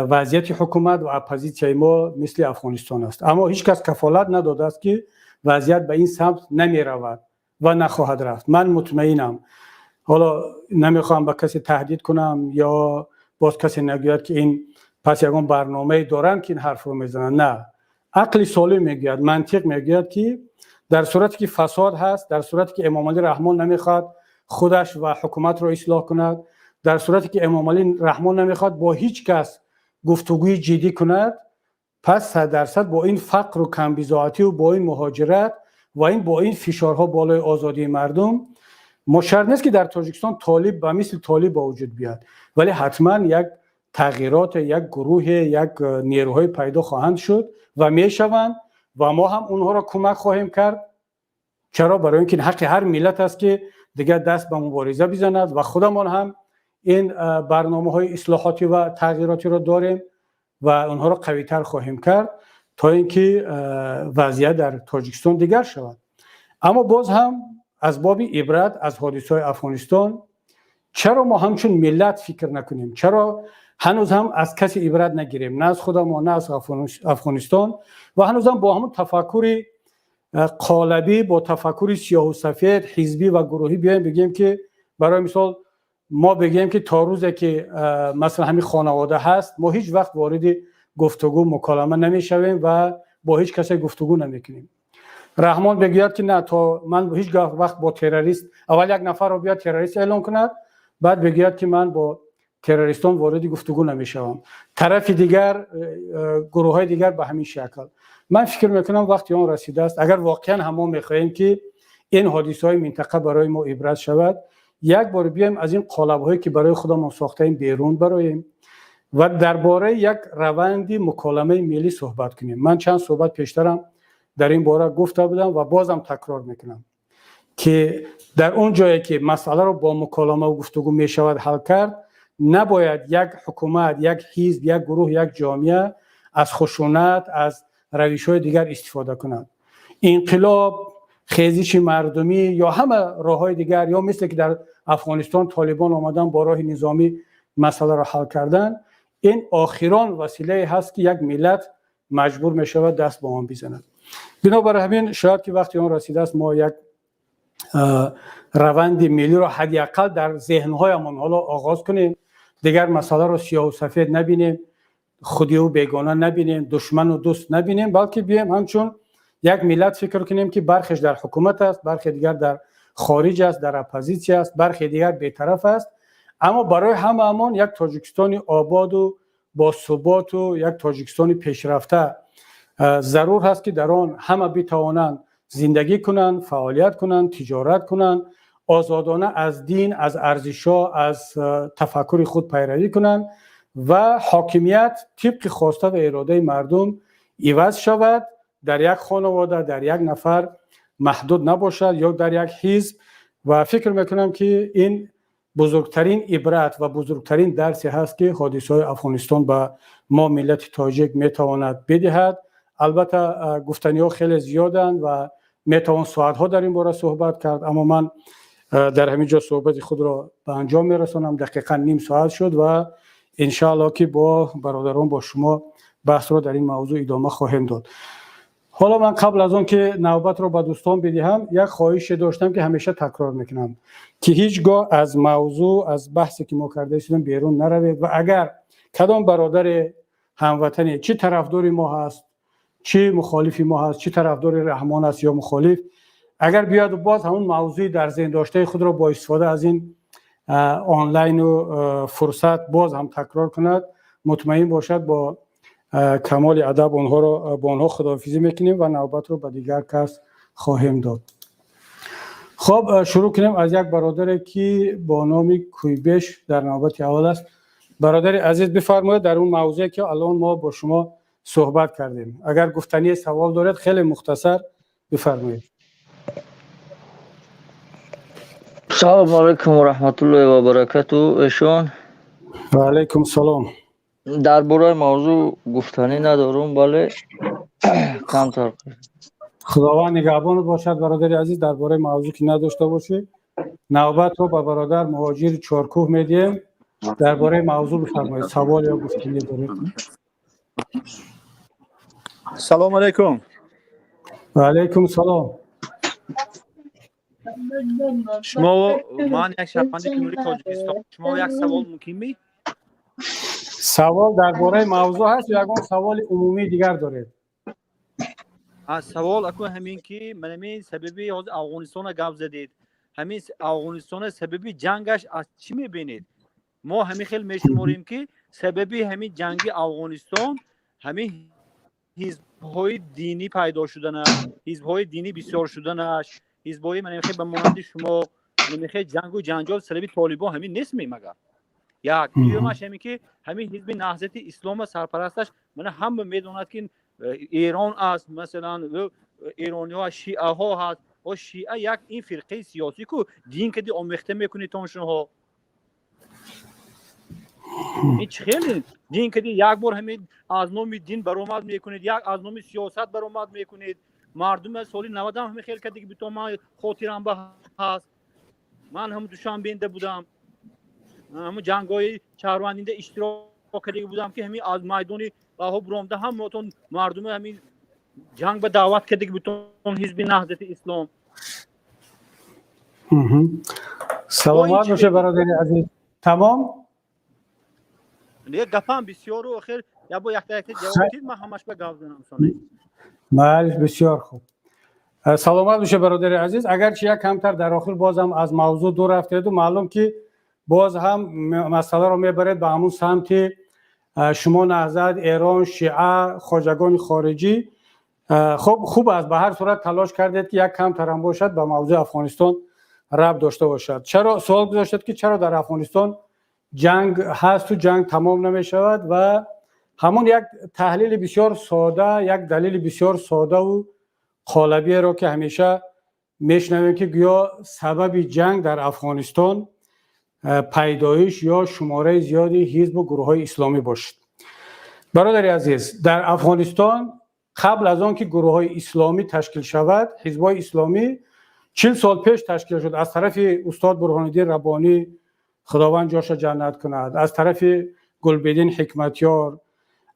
Speaker 1: وضعیت حکومت و اپوزیسیون ما مثل افغانستان است. اما هیچ کس کفالت نداده است که وضعیت به این سمت نمی رود و نخواهد رفت. من مطمئنم. حالا نمیخوام به کسی تهدید کنم یا باز کسی نگوید که این پس یگان برنامه دارن که این حرف رو میزنن. نه، عقل سالم میگوید، منطق میگوید که در صورتی که فساد هست، در صورتی که امام علی رحمان نمیخواد خودش و حکومت رو اصلاح کند، در صورتی که امام علی رحمان نمیخواد با هیچ کس گفتگوی جدی کند، پس 100% با این فقر و کمبزاعتی و با این مهاجرت و با این فشارها بالای آزادی مردم، مشخص نیست که در تاجیکستان طالب به مثل طالب با وجود بیاد، ولی حتما یک تغییرات، یک گروه، یک نیروهای پیدا خواهند شد و میشوند و ما هم اونها را کمک خواهیم کرد. چرا؟ برای اینکه حق هر ملت است که دیگر دست به مبارزه بزند و خودمان هم این برنامه‌های اصلاحاتی و تغییراتی را داریم و اونها را قوی‌تر خواهیم کرد تا اینکه وضعیت در تاجیکستان دیگر شود. اما باز هم از باب عبرت از حادثه‌های افغانستان چرا ما همچون ملت فکر نکنیم؟ چرا هنوز هم از کسی عبرت نگیریم؟ نه از خودمان، نه از افغانستان و هنوز هم با همون تفکر قالبی، با تفکر سیاه و سفید، حزبی و گروهی بیایم بگیم که برای مثال ما بگیم که تا روزی که مثلا همین خانواده هست ما هیچ وقت وارد گفتگو مکالمه نمیشویم و با هیچ کسی گفتگو نمیکنیم. رحمان بگوید که نه، تا من هیچ وقت با تروریست، اول یک نفر رو بیاد تروریست اعلام کند، بعد بگوید که من با تروریستان وارد گفتگو نمیشوم. طرف دیگر، گروه های دیگر به همین شکل. من فکر میکنم وقتی آن رسیده است، اگر واقعا هم ما میخواهیم که این حادثه های منطقه برای ما عبرت شود، یک بار بیایم از این قالب هایی که برای خودمون ساختیم بیرون برایم و درباره یک روند مکالمه ملی صحبت کنیم. من چند صحبت پیشترم در این باره گفته بودم و بازم تکرار میکنم که در اون جایی که مسئله رو با مکالمه و گفتگو می شود حل کرد، نباید یک حکومت، یک حزب، یک گروه، یک جامعه از خشونت، از روش‌های دیگر استفاده کند. انقلاب، خیزش مردمی یا همه راه‌های دیگر، یا مثل که در افغانستان طالبان آمدن با راه نظامی مسئله را حل کردن، این آخران وسیله هست که یک ملت مجبور می شود دست به آن بزند. بنابراین همین شاید که وقتی آن رسیده است ما یک روند ملی را حداقل در ذهن‌هایمان حالا آغاز کنیم، دیگر مسئله را سیاه و سفید نبینیم، خودی و بیگانه نبینیم، دشمن و دوست نبینیم، بلکه بیایم همچون یک ملت فکر کنیم که برخیش در حکومت است، برخی دیگر در خارج است، در اپوزیسیون است، برخی دیگر بی‌طرف است، اما برای هممون یک تاجیکستان آباد و با ثبات و یک تاجیکستان پیشرفته ضرور هست که در آن همه بتوانند زندگی کنند، فعالیت کنند، تجارت کنند، آزادانه از دین، از ارزش‌ها، از تفکر خود پیروی کنند و حاکمیت طبق خواسته و اراده مردم عوض شود، در یک خانواده، در یک نفر محدود نباشد یا در یک حزب. و فکر میکنم که این بزرگترین عبرت و بزرگترین درسی هست که حادثه‌های افغانستان به ما ملت تاجیک میتواند بدهد. البته گفتنی‌ها خیلی زیادند و میتوان ساعت‌ها در این باره صحبت کرد، اما من در همین جا صحبت خود را به انجام میرسانم. دقیقاً نیم ساعت شد و انشاءالله که با برادران با شما بحث را در این موضوع ادامه خواهیم داد. حالا من قبل از اون که نوبت را به دوستان بدهم، یک خواهش داشتم که همیشه تکرار میکنم که هیچگاه از موضوع، از بحثی که ما کرده ایم بیرون نروید و اگر کدام برادر هموطنی چه طرفدار ما هست، چه مخالف ما هست، چه طرفدار رحمان است یا مخالف، اگر بیاد و باز همون موضوعی در ذهن داشته خود را با استفاده از این آنلاین و فرصت باز هم تکرار کند، مطمئن باشد با کمال ادب اونها را با اونها خداحافظی میکنیم و نوبت رو به دیگر کس خواهیم داد. خب شروع کنیم از یک برادر که با نام کویبش در نوبت اول است. برادر عزیز بفرمایید در اون موضوعی که الان ما با شما صحبت کردیم، اگر گفتنی سوال دارید خیلی مختصر بفرمایید.
Speaker 2: سلام علیکم و رحمت الله و برکاته. ایشان
Speaker 1: و علیکم سلام.
Speaker 2: در باره موضوع گفتنی ندارم، ولی کمتر
Speaker 1: خداوند نگهبان باشد برادر عزیز. درباره موضوع که نداشته باشی، نوبت رو به برادر مهاجر چارکوه میدیم. درباره موضوع بفرمایید، سوال یا گفتنی دارید؟
Speaker 3: سلام علیکم.
Speaker 1: و علیکم سلام.
Speaker 3: شما من یک شهروند جمهوری تاجیکستان، شما یک سوال ممکن می؟
Speaker 1: سوال درباره موضوع هست یا اگر سوال عمومی دیگر دارید؟
Speaker 3: سوال اكو همین که من همین سببی افغانستان گپ زدید، همین افغانستان سببی جنگش از چی میبینید؟ ما همین خیلی میشماریم که سببی همین جنگ افغانستان همین حزب‌های دینی پیدا شدنش، حزب‌های دینی بسیار شدنش، حزب‌های من خیلی به مانند شما من خیلی جنگ و جنجال سببی طالبان همین نیست مگر یک دیومش همین که همین حزب نهضت اسلام سرپرستش من هم میدوند که ایران است، مثلا ایرانی ها شیعه ها هست و شیعه یک این فرقه سیاسی که دین که دی آمیخته میکنه تانشون ها این خیلی دین که دی یک بار همین از نام دین برآمد میکنید، یک از نام سیاست برآمد میکنید. مردم سالی 90 هم خیلی که دیگه بتوام من خاطرم به هست، من هم دوشنبه بودم، همون جنگای چهاروندینده اشتراک کرده بودم که همین از میدان راه برامده هم متون مردم همین جنگ به دعوت کرده بودن حزب نهضت اسلام.
Speaker 1: سلامت باشه برادر عزیز. تمام؟
Speaker 3: نه گپم بسیار و آخر یا با یک تا یک جواب دید من همش به گپ زدم سانه.
Speaker 1: بله بسیار خوب. سلامت باشه برادر عزیز. اگر چه یک کمتر در آخر بازم از موضوع دور رفتید و معلوم که باز هم مسئله رو میبرید به همون سمت شما نهضت، ایران، شیعه، خواجگان خارجی. خب خوب است، به هر صورت تلاش کردید که یک کمتر هم باشد به موضوع افغانستان ربط داشته باشد. چرا سوال گذاشتید که چرا در افغانستان جنگ هست و جنگ تمام نمی شود و همون یک تحلیل بسیار ساده، یک دلیل بسیار ساده و قالبی را که همیشه میشنویم که گویا سبب جنگ در افغانستان پیدایش یا شماره زیادی حزب و گروه‌های اسلامی باشد. برادر عزیز، در افغانستان قبل از آن که گروه‌های اسلامی تشکیل شود، حزب‌های اسلامی 40 سال پیش تشکیل شد. از طرف استاد برهان‌الدین ربانی خداوند جاش جنت کند، از طرف گلبدین حکمتیار،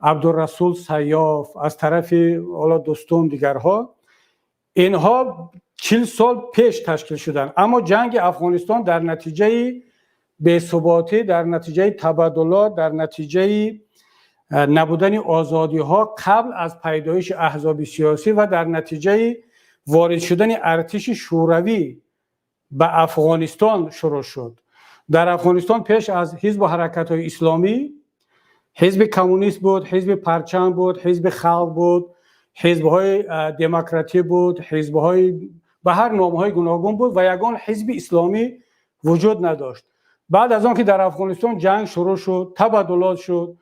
Speaker 1: عبدالرسول سیاف، از طرف حالا دوستان دیگرها، اینها 40 سال پیش تشکیل شدند. اما جنگ افغانستان در نتیجه بی‌ثباتی، در نتیجه تبادلات، در نتیجه نبودن آزادی ها قبل از پیدایش احزاب سیاسی و در نتیجه وارد شدن ارتش شوروی به افغانستان شروع شد. در افغانستان پیش از حزب و حرکت های اسلامی حزب کمونیست بود، حزب پرچم بود، حزب خلق بود، حزب های دموکراتی بود، حزب های به هر نام های گوناگون بود و یگان حزب اسلامی وجود نداشت. بعد از آن که در افغانستان جنگ شروع شد، تبادلات شد،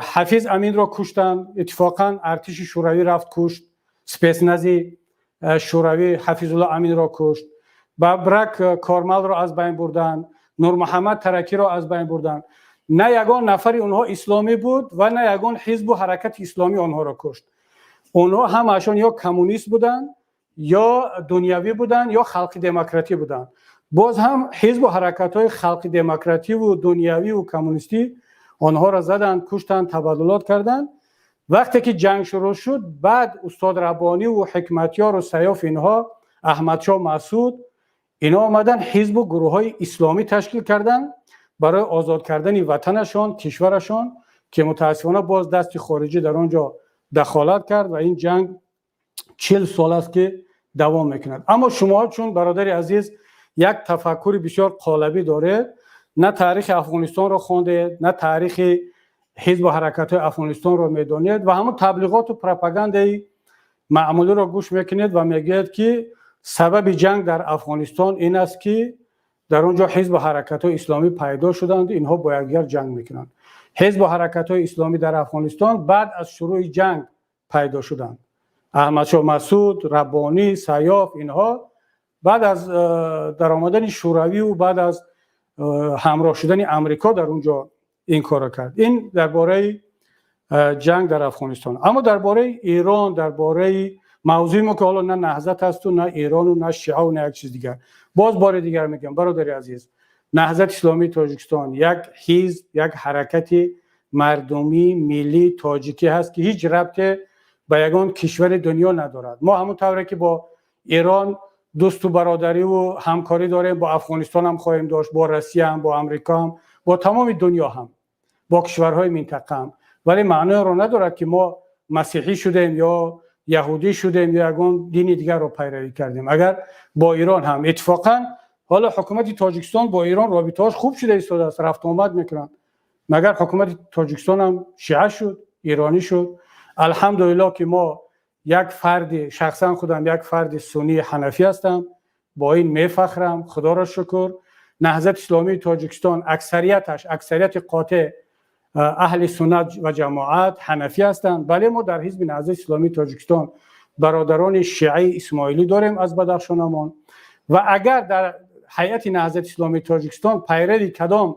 Speaker 1: حفیظ امین را کشتن، اتفاقا ارتش شوروی رفت کشت، سپسنزی شوروی حفیظ الله امین را کشت، ببرک کارمل را از بین بردن، نور محمد ترکی را از بین بردن. نه یگان نفر اونها اسلامی بود و نه یگان حزب و حرکت اسلامی آنها را کشت. اونها همشون یا کمونیست بودن یا دنیوی بودن یا خلق دموکراتی بودن. باز هم حزب و حرکت های خلق دموکراتی و دنیوی و کمونیستی آنها را زدن، کشتن، تبادلات کردن. وقتی که جنگ شروع شد، بعد استاد ربانی و حکمتیار و سیاف اینها، احمدشاه مسعود، اینا آمدن حزب و گروه های اسلامی تشکیل کردن برای آزاد کردن وطنشان، کشورشان، که متاسفانه باز دست خارجی در آنجا دخالت کرد و این جنگ 40 سال است که دوام میکند. اما شما چون برادر عزیز یک تفکر بسیار قالبی دارید، نه تاریخ افغانستان را خوانده، نه تاریخ حزب و حرکت افغانستان را میدانید و همون تبلیغات و پروپاگاندای معمولی را گوش میکنید و میگید که سبب جنگ در افغانستان این است که در اونجا حزب و حرکت اسلامی پیدا شدند، اینها با یکدیگر جنگ میکنند. حزب و حرکت اسلامی در افغانستان بعد از شروع جنگ پیدا شدند. احمدشاه مسعود، ربانی، سیاف، اینها بعد از در آمدن شوروی و بعد از همراه شدن امریکا در اونجا این کار کرد. این درباره جنگ در افغانستان. اما درباره ایران، درباره موضوعی ما که حالا نه نهضت هست و نه ایران و نه شیعه و نه یک چیز دیگر، باز بار دیگر میگم برادر عزیز، نهضت اسلامی تاجیکستان یک حزب، یک حرکت مردمی ملی تاجیکی هست که هیچ ربطی به یگان کشور دنیا ندارد. ما همون طوری که با ایران دوست و برادری و همکاری داریم، با افغانستان هم خواهیم داشت، با روسیه هم، با امریکا هم، با تمام دنیا هم، با کشورهای منطقه هم. ولی معنی رو ندارد که ما مسیحی شدیم یا یهودی شدیم یا یگان دین دیگر رو پیروی کردیم. اگر با ایران هم اتفاقا حالا حکومت تاجیکستان با ایران رابطه‌اش خوب شده ایستاده است، رفت آمد میکنن، مگر حکومت تاجیکستان هم شیعه شد، ایرانی شد. الحمدلله که ما یک فرد، شخصا خودم یک فرد سنی حنفی هستم، با این میفخرم، خدا را شکر. نهضت اسلامی تاجیکستان اکثریتش، اکثریت قاطع اهل سنت و جماعت حنفی هستند. بله ما در حزب نهضت اسلامی تاجیکستان برادران شیعه اسماعیلی داریم از بدخشانمان و اگر در هیئت نهضت اسلامی تاجیکستان پیروی کدام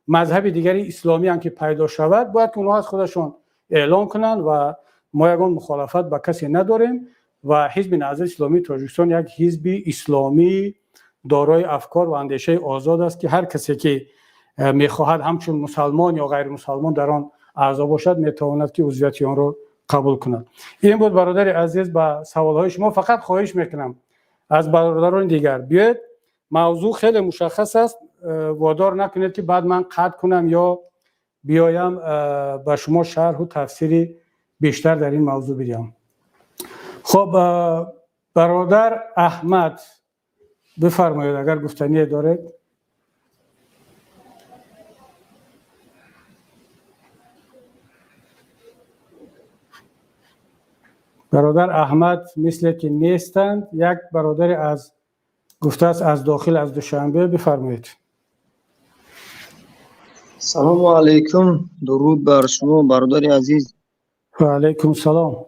Speaker 1: مذهب دیگری اسلامی هم که پیدا شود، باید که اونها از خودشون اعلام کنند و ما یگان مخالفت با کسی نداریم و حزب نهضت اسلامی تاجیکستان یک حزب اسلامی دارای افکار و اندیشه آزاد است که هر کسی که میخواهد همچون مسلمان یا غیر مسلمان در آن اعضا باشد میتواند که عضویت آن را قبول کند. این بود برادر عزیز با سوالهای شما. فقط خواهش میکنم از برادران دیگر بیاید، موضوع خیلی مشخص است، وادار نکنید که بعد من قطع کنم یا بیایم به شما شرح و تفسیری بیشتر در این موضوع بدم. خب برادر احمد بفرمایید اگر گفتنی دارید. برادر احمد مثل که نیستند. یک برادر از گفته است از داخل از دوشنبه، بفرمایید.
Speaker 4: سلام علیکم، درود بر شما برادر عزیز.
Speaker 1: و علیکم سلام.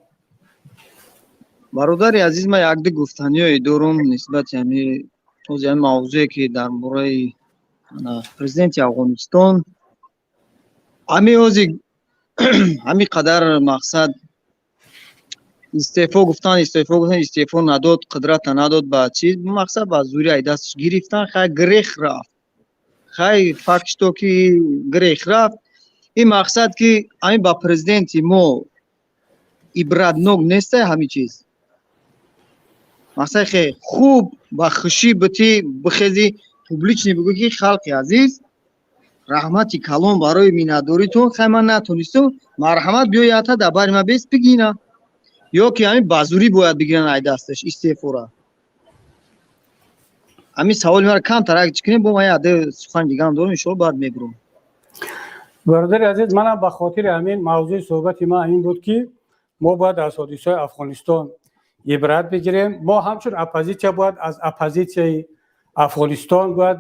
Speaker 4: برادر عزیز، ما یک دو گفتنی دارم نسبت همین موضوعی که در مورد پرزیدنت افغانستان همین قدر مقصد استعفا گفتن نداد، قدرت نداد، با چیز مقصد با زوری دستش گرفتن، خیلی گریخ رفت، خیلی فکش تو که گریخ رفت. این مقصد که همین با پرزیدنت ما عبرتناک نیسته همین چیز. مقصد خیلی خوب و خوشی بتی بخیزی پوبلیچ بگو که خلق عزیز раҳмати калон барои миннатдоритон хай ман натонистам марҳамат биёята дар бари ман бес бигина ё ки ҳамин базурӣ бояд бигиран ай дасташ истеъфора. ҳамин саволи мара камтар агар чӣ кунем бо ман яде сухани дигарам дорам иншоалло баъд мегӯрам.
Speaker 1: бародари азиз, манам ба хотири ҳамин мавзӯи суҳбати ман ин буд ки мо бояд аз ҳодисаҳои Афғонистон ибрат бигирем. мо ҳамчун оппозитсия бояд аз оппозитсияи Афғонистон бояд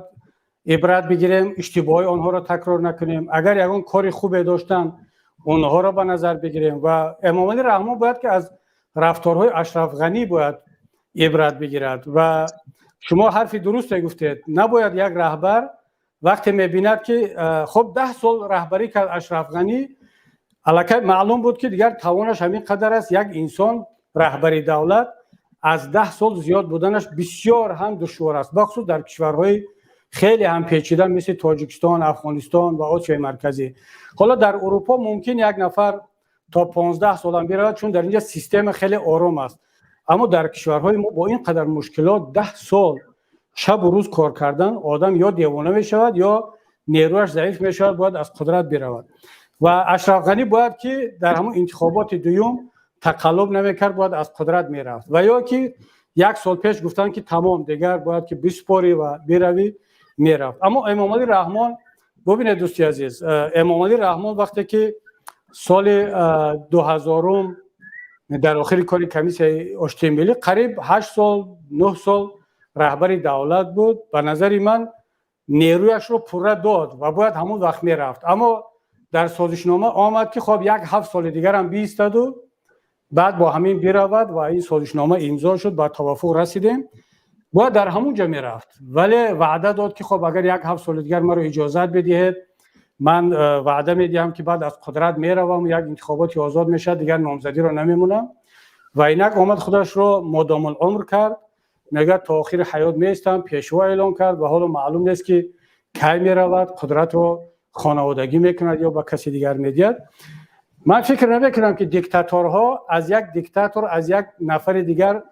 Speaker 1: ибрат бигирем, иштибоҳи онҳоро такрор накунем. Агар ягон кори хубе доштанд онҳоро ба назар бигирем ва Эмомалӣ Раҳмон бояд ки аз рафторҳои Ашраф Ғанӣ бояд ибрат бигирад. ва шумо ҳарфи дурусте гуфтед, набояд як раҳбар вақте мебинад ки хуб 10 сол раҳбарӣ кард Ашраф Ғанӣ, аллакай маълум буд ки дигар тавонаш ҳамин қадар аст, як инсон раҳбари давлат аз 10 сол зиёд буданаш бисёр ҳам душвор аст, бахусус дар кишварҳои хеле ҳам печида мисли Тоҷикистон, Афғонистон ва Осиёи Марказӣ. ҳоло дар Урупо мумкин як нафар то 15 солам биравад, чун дар инҷа система хеле ором аст. аммо дар кишварҳои мо бо ин қадар мушкилот 10 сол шабу рӯз кор кардан, одам ё девона мешавад ё нерӯяш заиф мешавад, бояд аз қудрат биравад. ва Ашраф Ғанӣ бояд ки дар ҳамон интихоботи дуюм тақаллуб намекард, бояд аз қудрат мерафт. ва ё ки як сол пеш гуфтанд ки тамом дигар бояд ки биспорӣ ва биравӣ, мерафт. аммо Эмомалӣ Раҳмон, бубинед дӯсти азиз, Эмомалӣ Раҳмон вақте ки соли 2000 дар охири кори комиссияи оштии миллӣ қариб 8 сол 9 сол раҳбари давлат буд. ба назари ман нерӯяшро пурра дод ва бояд ҳамон вақт мерафт. аммо дар созишнома омад ки хоб як 7 соли дигарам биистоду баъд бо ҳамин биравад ва ин созишнома имзо шуд, ба таваффуқ расидем, бояд дар ҳамон ҷо мерафт. вале ваъда дод ки хоб агар як 7 соли дигар маро иҷозат бидиҳед, ман ваъда медиҳам ки баъд аз қудрат меравам, як интихоботи озод мешавад, дигар номзадиро намемунам. ва инак омад худашро модомулъумр кард, мегӯяд то охири ҳаёт меистам, пешво эълон кард ва ҳоло маълум нест ки кай меравад, қудратро хонаводагӣ мекунад ё ба каси дигар медиҳад. ман фикр намекунам ки диктаторҳо аз як диктатор, аз як нафари дигар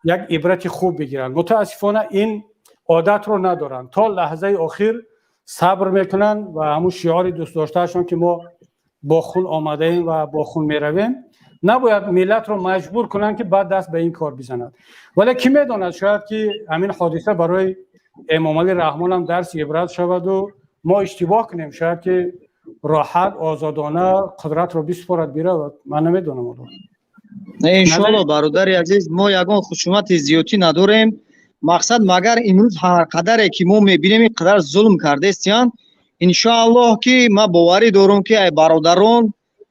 Speaker 1: як ибрати хуб бигиранд. мутаассифона ин одатро надоранд. то лаҳзаи охир сабр мекунанд ва ҳамун шиори дӯстдоштаашон ки мо бо хун омадаем ва бо хун меравем, набояд миллатро маҷбур кунанд ки баъд даст ба ин кор бизанад. вале кӣ медонад, шояд ки ҳамин ҳодиса барои Эмомалӣ Раҳмон ам дарси ибрат шаваду мо иштибоҳ кунем, шояд ки роҳат озодона қудратро биспорад биравад. ман намедонам.
Speaker 4: иншоалло бародари азиз, мо ягон хушумати зиёдӣ надорем. мақсад магар имрӯз ҳар қадаре ки мо мебинем ин қадар зулм кардестиян, иншоаллоҳ ки ман боварӣ дорам ки ай бародарон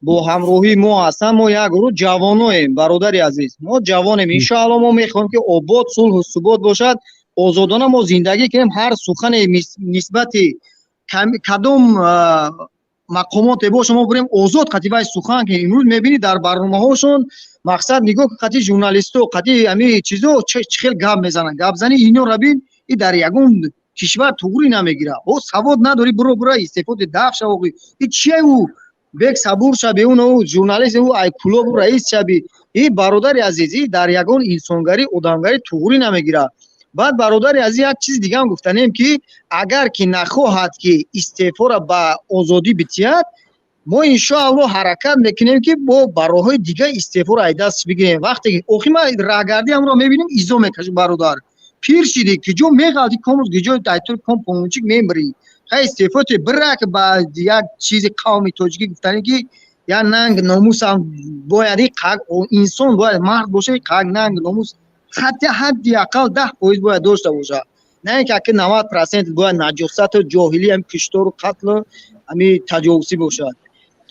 Speaker 4: бо ҳамроҳии мо ҳастанд. мо як рӯз ҷавоноем бародари азиз, мо ҷавонем. иншоаллоҳ мо мехоҳем ки обод, сулҳу субот бошад, озодона мо зиндагӣ кунем. ҳар сухане нисбати кадом мақомоте боша мо бурем озод қатъи сухан кунем. имрӯз мебинӣ дар барномаҳошон мақсад нигоҳ қатъи журналисто қатъи ҳамин чизо чӣ хел гап мезананд. гапзани инёро бин и дар ягон кишвар туғрӣ намегирад. о савод надорӣ, буро истеъфои даф шавоқи и чие ӯ бек сабур шаби ӯ журналист ӯ ай кулобу раис шаби. и бародари азиз, и дар ягон инсонгарӣ одамгарӣ туғрӣ намегирад. баъд бародари азиз як чизи дигам гуфтанем ки агар ки нахоҳад ки истеъфоро ба озодӣ битиҳад, мо иншоаллоҳ ҳаракат мекунем ки бо бароҳои дигар истеъфоро ай даст бигирем. вақте ки охир ман раҳгардиамро мебинем изо мекашад бародар. пир шидӣ киҷо меғалти комус киҷо айтор ком помучик мемрӣ. хай истеъфоти бирак ба як чизи қавми тоҷикӣ гуфтанӣ ки я нанг номусам бояд инсон бояд мард боша, қаг нанг номус ҳадди ақал 10% бояд дошта бошад. на ин ки 90% бояд наҷосату ҷоҳилӣ, ҳам куштору қатлу ҳамин таҷовузӣ бошад.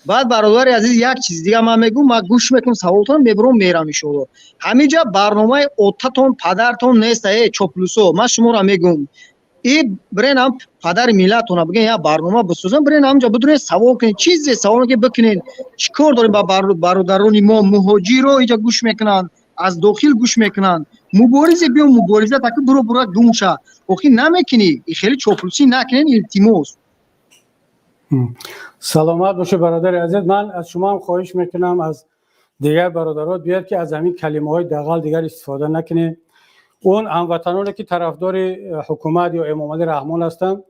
Speaker 4: баъд бародари азиз як чиз дига ман мегӯм, ман гӯш мекунам, саволтон мебурам мерам иншоаллоҳ. ҳаминҷа барномаи отатон падартон неста чоплусо. ман шуморо мегӯм, и бирен ҳам падари миллатона бигем як барнома бисозам, бирен ҳамҷа бидурен савол кунед, чизе савол ки бикунед. чӣ кор дорем ба бародарони мо муҳоҷиро инҷа гӯш мекунанд, аз дохил гӯш мекунанд. муборизе биё мубориза таки буро гумша. охир намекунӣ, хеле чоплусӣ накунед, илтимос.
Speaker 1: саломат бошед бародари азиз. ман аз шумо ҳам хоҳиш мекунам, аз дигар бародарот биёд ки аз ҳамин калимаҳои дағал дигар истифода накунед. اون هموطنانی که طرفدار حکومت یا امامعلی رحمان هستند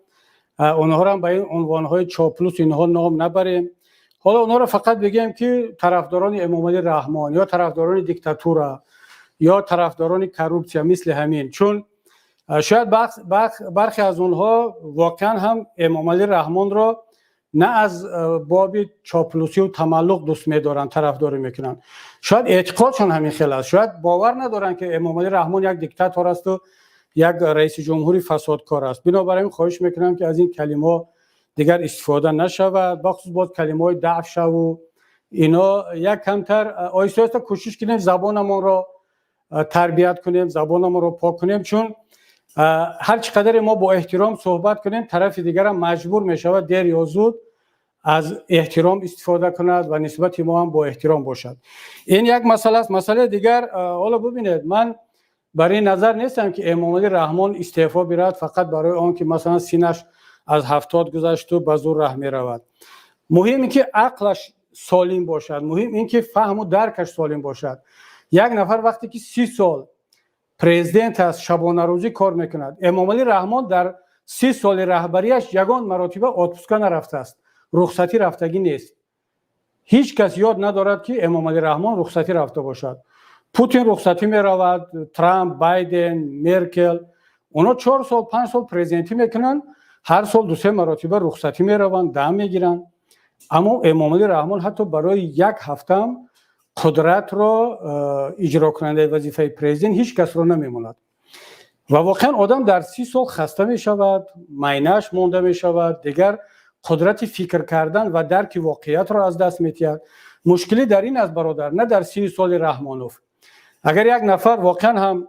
Speaker 1: اونها را به این عنوانهای چاپلوس اینها نام نبریم. حالا اونها را فقط بگیم که طرفداران امام علی رحمان یا طرفداران دیکتاتورا یا طرفداران کروپسیا مثل همین، چون شاید برخی از اونها واقعا هم امام علی رحمان را نه از باب چاپلوسی و تملق دوست می‌دارن، طرفداری میکنن، شاید اعتقادشون همین خیلی است، شاید باور ندارن که امام علی رحمان یک دیکتاتور است و یک رئیس جمهوری فسادکار است. بنابراین خواهش میکنم که از این کلمه دیگر استفاده نشود، بخصوص باز کلمه‌های دعش و اینا یک کمتر آیسته آیسته کوشش کنیم زبانمون را تربیت کنیم، زبانمون را پاک کنیم، چون هر چقدر ما با احترام صحبت کنیم طرف دیگر هم مجبور میشود دیر یا زود از احترام استفاده کند و نسبت ما هم با احترام باشد. این یک مسئله است. مسئله دیگر، حالا ببینید، من برای نظر نیستم که امام علی رحمان استعفا برد فقط برای آن که مثلا سینش از 70 گذشت و به زور راه می رود. مهم این که عقلش سالم باشد، مهم این که فهم و درکش سالم باشد. یک نفر وقتی که 30 سال پرزیدنت است، شبانه روزی کار میکند، امام علی رحمان در 30 سال رهبریش یگان مراتبه اتوبوسکا نرفته است، رخصتی رفتگی نیست. هیچ کس یاد ندارد که امام علی رحمان رخصتی رفته باشد. پوتین رخصتی می رود، ترامپ، بایدن، مرکل، اونا 4 سال 5 سال پرزیدنتی میکنن، هر سال 2-3 مراتبه رخصتی می روند، دم میگیرن. اما امام علی رحمان حتی برای یک هفته هم قدرت را اجرا کننده وظیفه پرزیدنت هیچ کس را نمیموند و واقعا آدم در 30 سال خسته می شود، معنیش مونده می شود، دیگر قدرت فکر کردن و درک واقعیت را از دست می‌دهد. مشکلی در این است برادر، نه در 30 سال رحمانوف. اگر یک نفر واقعا هم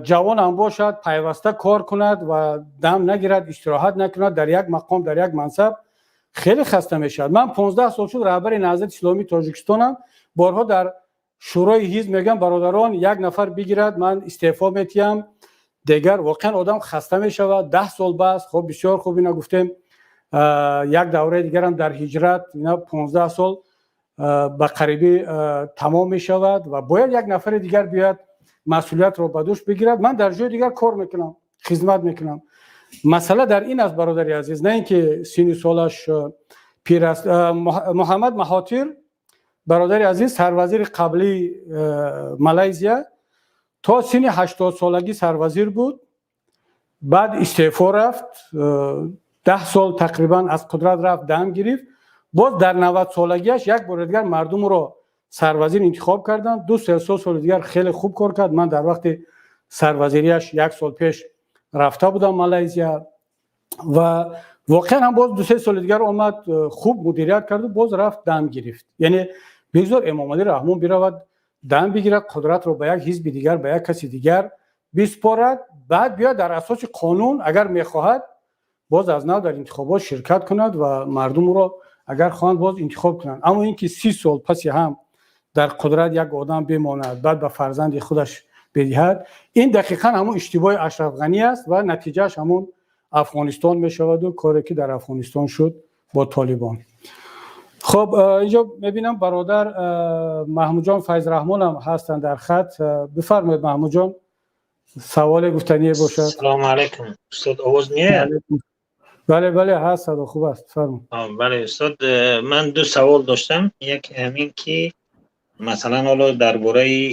Speaker 1: جوان هم باشد، پیوسته کار کند و دم نگیرد، استراحت نکند در یک مقام، در یک منصب، خیلی خسته میشد. من 15 سال شد رهبر نهضت اسلامی تاجیکستانم، بارها در شورای حزب میگم برادران یک نفر بگیرد من استعفا میتیم، دیگر واقعا آدم خسته میشود. 10 سال بس، خب بسیار خوب اینا گفتیم. یک دوره دیگر هم در هجرت، اینا 15 سال به قریبی تمام می شود و باید یک نفر دیگر بیاد مسئولیت رو به دوش بگیرد. من در جای دیگر کار میکنم، خدمت میکنم. مسئله در این است برادر عزیز، نه اینکه سن سالش پیر است. محمد مهاتیر برادر عزیز سروزیر قبلی مالزیا تا سن 80 سالگی سروزیر بود، بعد استعفا رفت، 10 سال تقریبا از قدرت رفت، دم گرفت، باز در 90 سالگیش یک بار دیگر مردم رو سروزیر انتخاب کردن. 2-3 سال دیگر خیلی خوب کار کرد. من در وقت سروزیریش 1 سال پیش رفته بودم مالزیا و واقعا هم باز 2-3 سال دیگر آمد خوب مدیریت کرد و باز رفت دم گرفت. یعنی بگذار امام علی رحمان برود دم بگیرد، قدرت رو به یک حزب دیگر، به یک کسی دیگر بسپارد، بعد بیاد در اساس قانون اگر میخواهد باز از نو در انتخابات شرکت کند و مردم رو اگر خواهند باز انتخاب کنند. اما اینکه 30 سال پس هم در قدرت یک آدم بماند بعد به فرزند خودش بدهد، این دقیقاً همون اشتباه اشرف غنی است و نتیجهش همون افغانستان میشود و کاری که در افغانستان شد با طالبان. خب اینجا میبینم برادر محمود جان فیض رحمان هم هستن در خط. بفرمایید محمود جان، سوال گفتنی باشد.
Speaker 5: سلام علیکم استاد، آواز میاد؟
Speaker 1: بله هست، صدا خوب است، فرمایید.
Speaker 5: بله استاد، من 2 سوال داشتم. یک همین که مثلا حالا درباره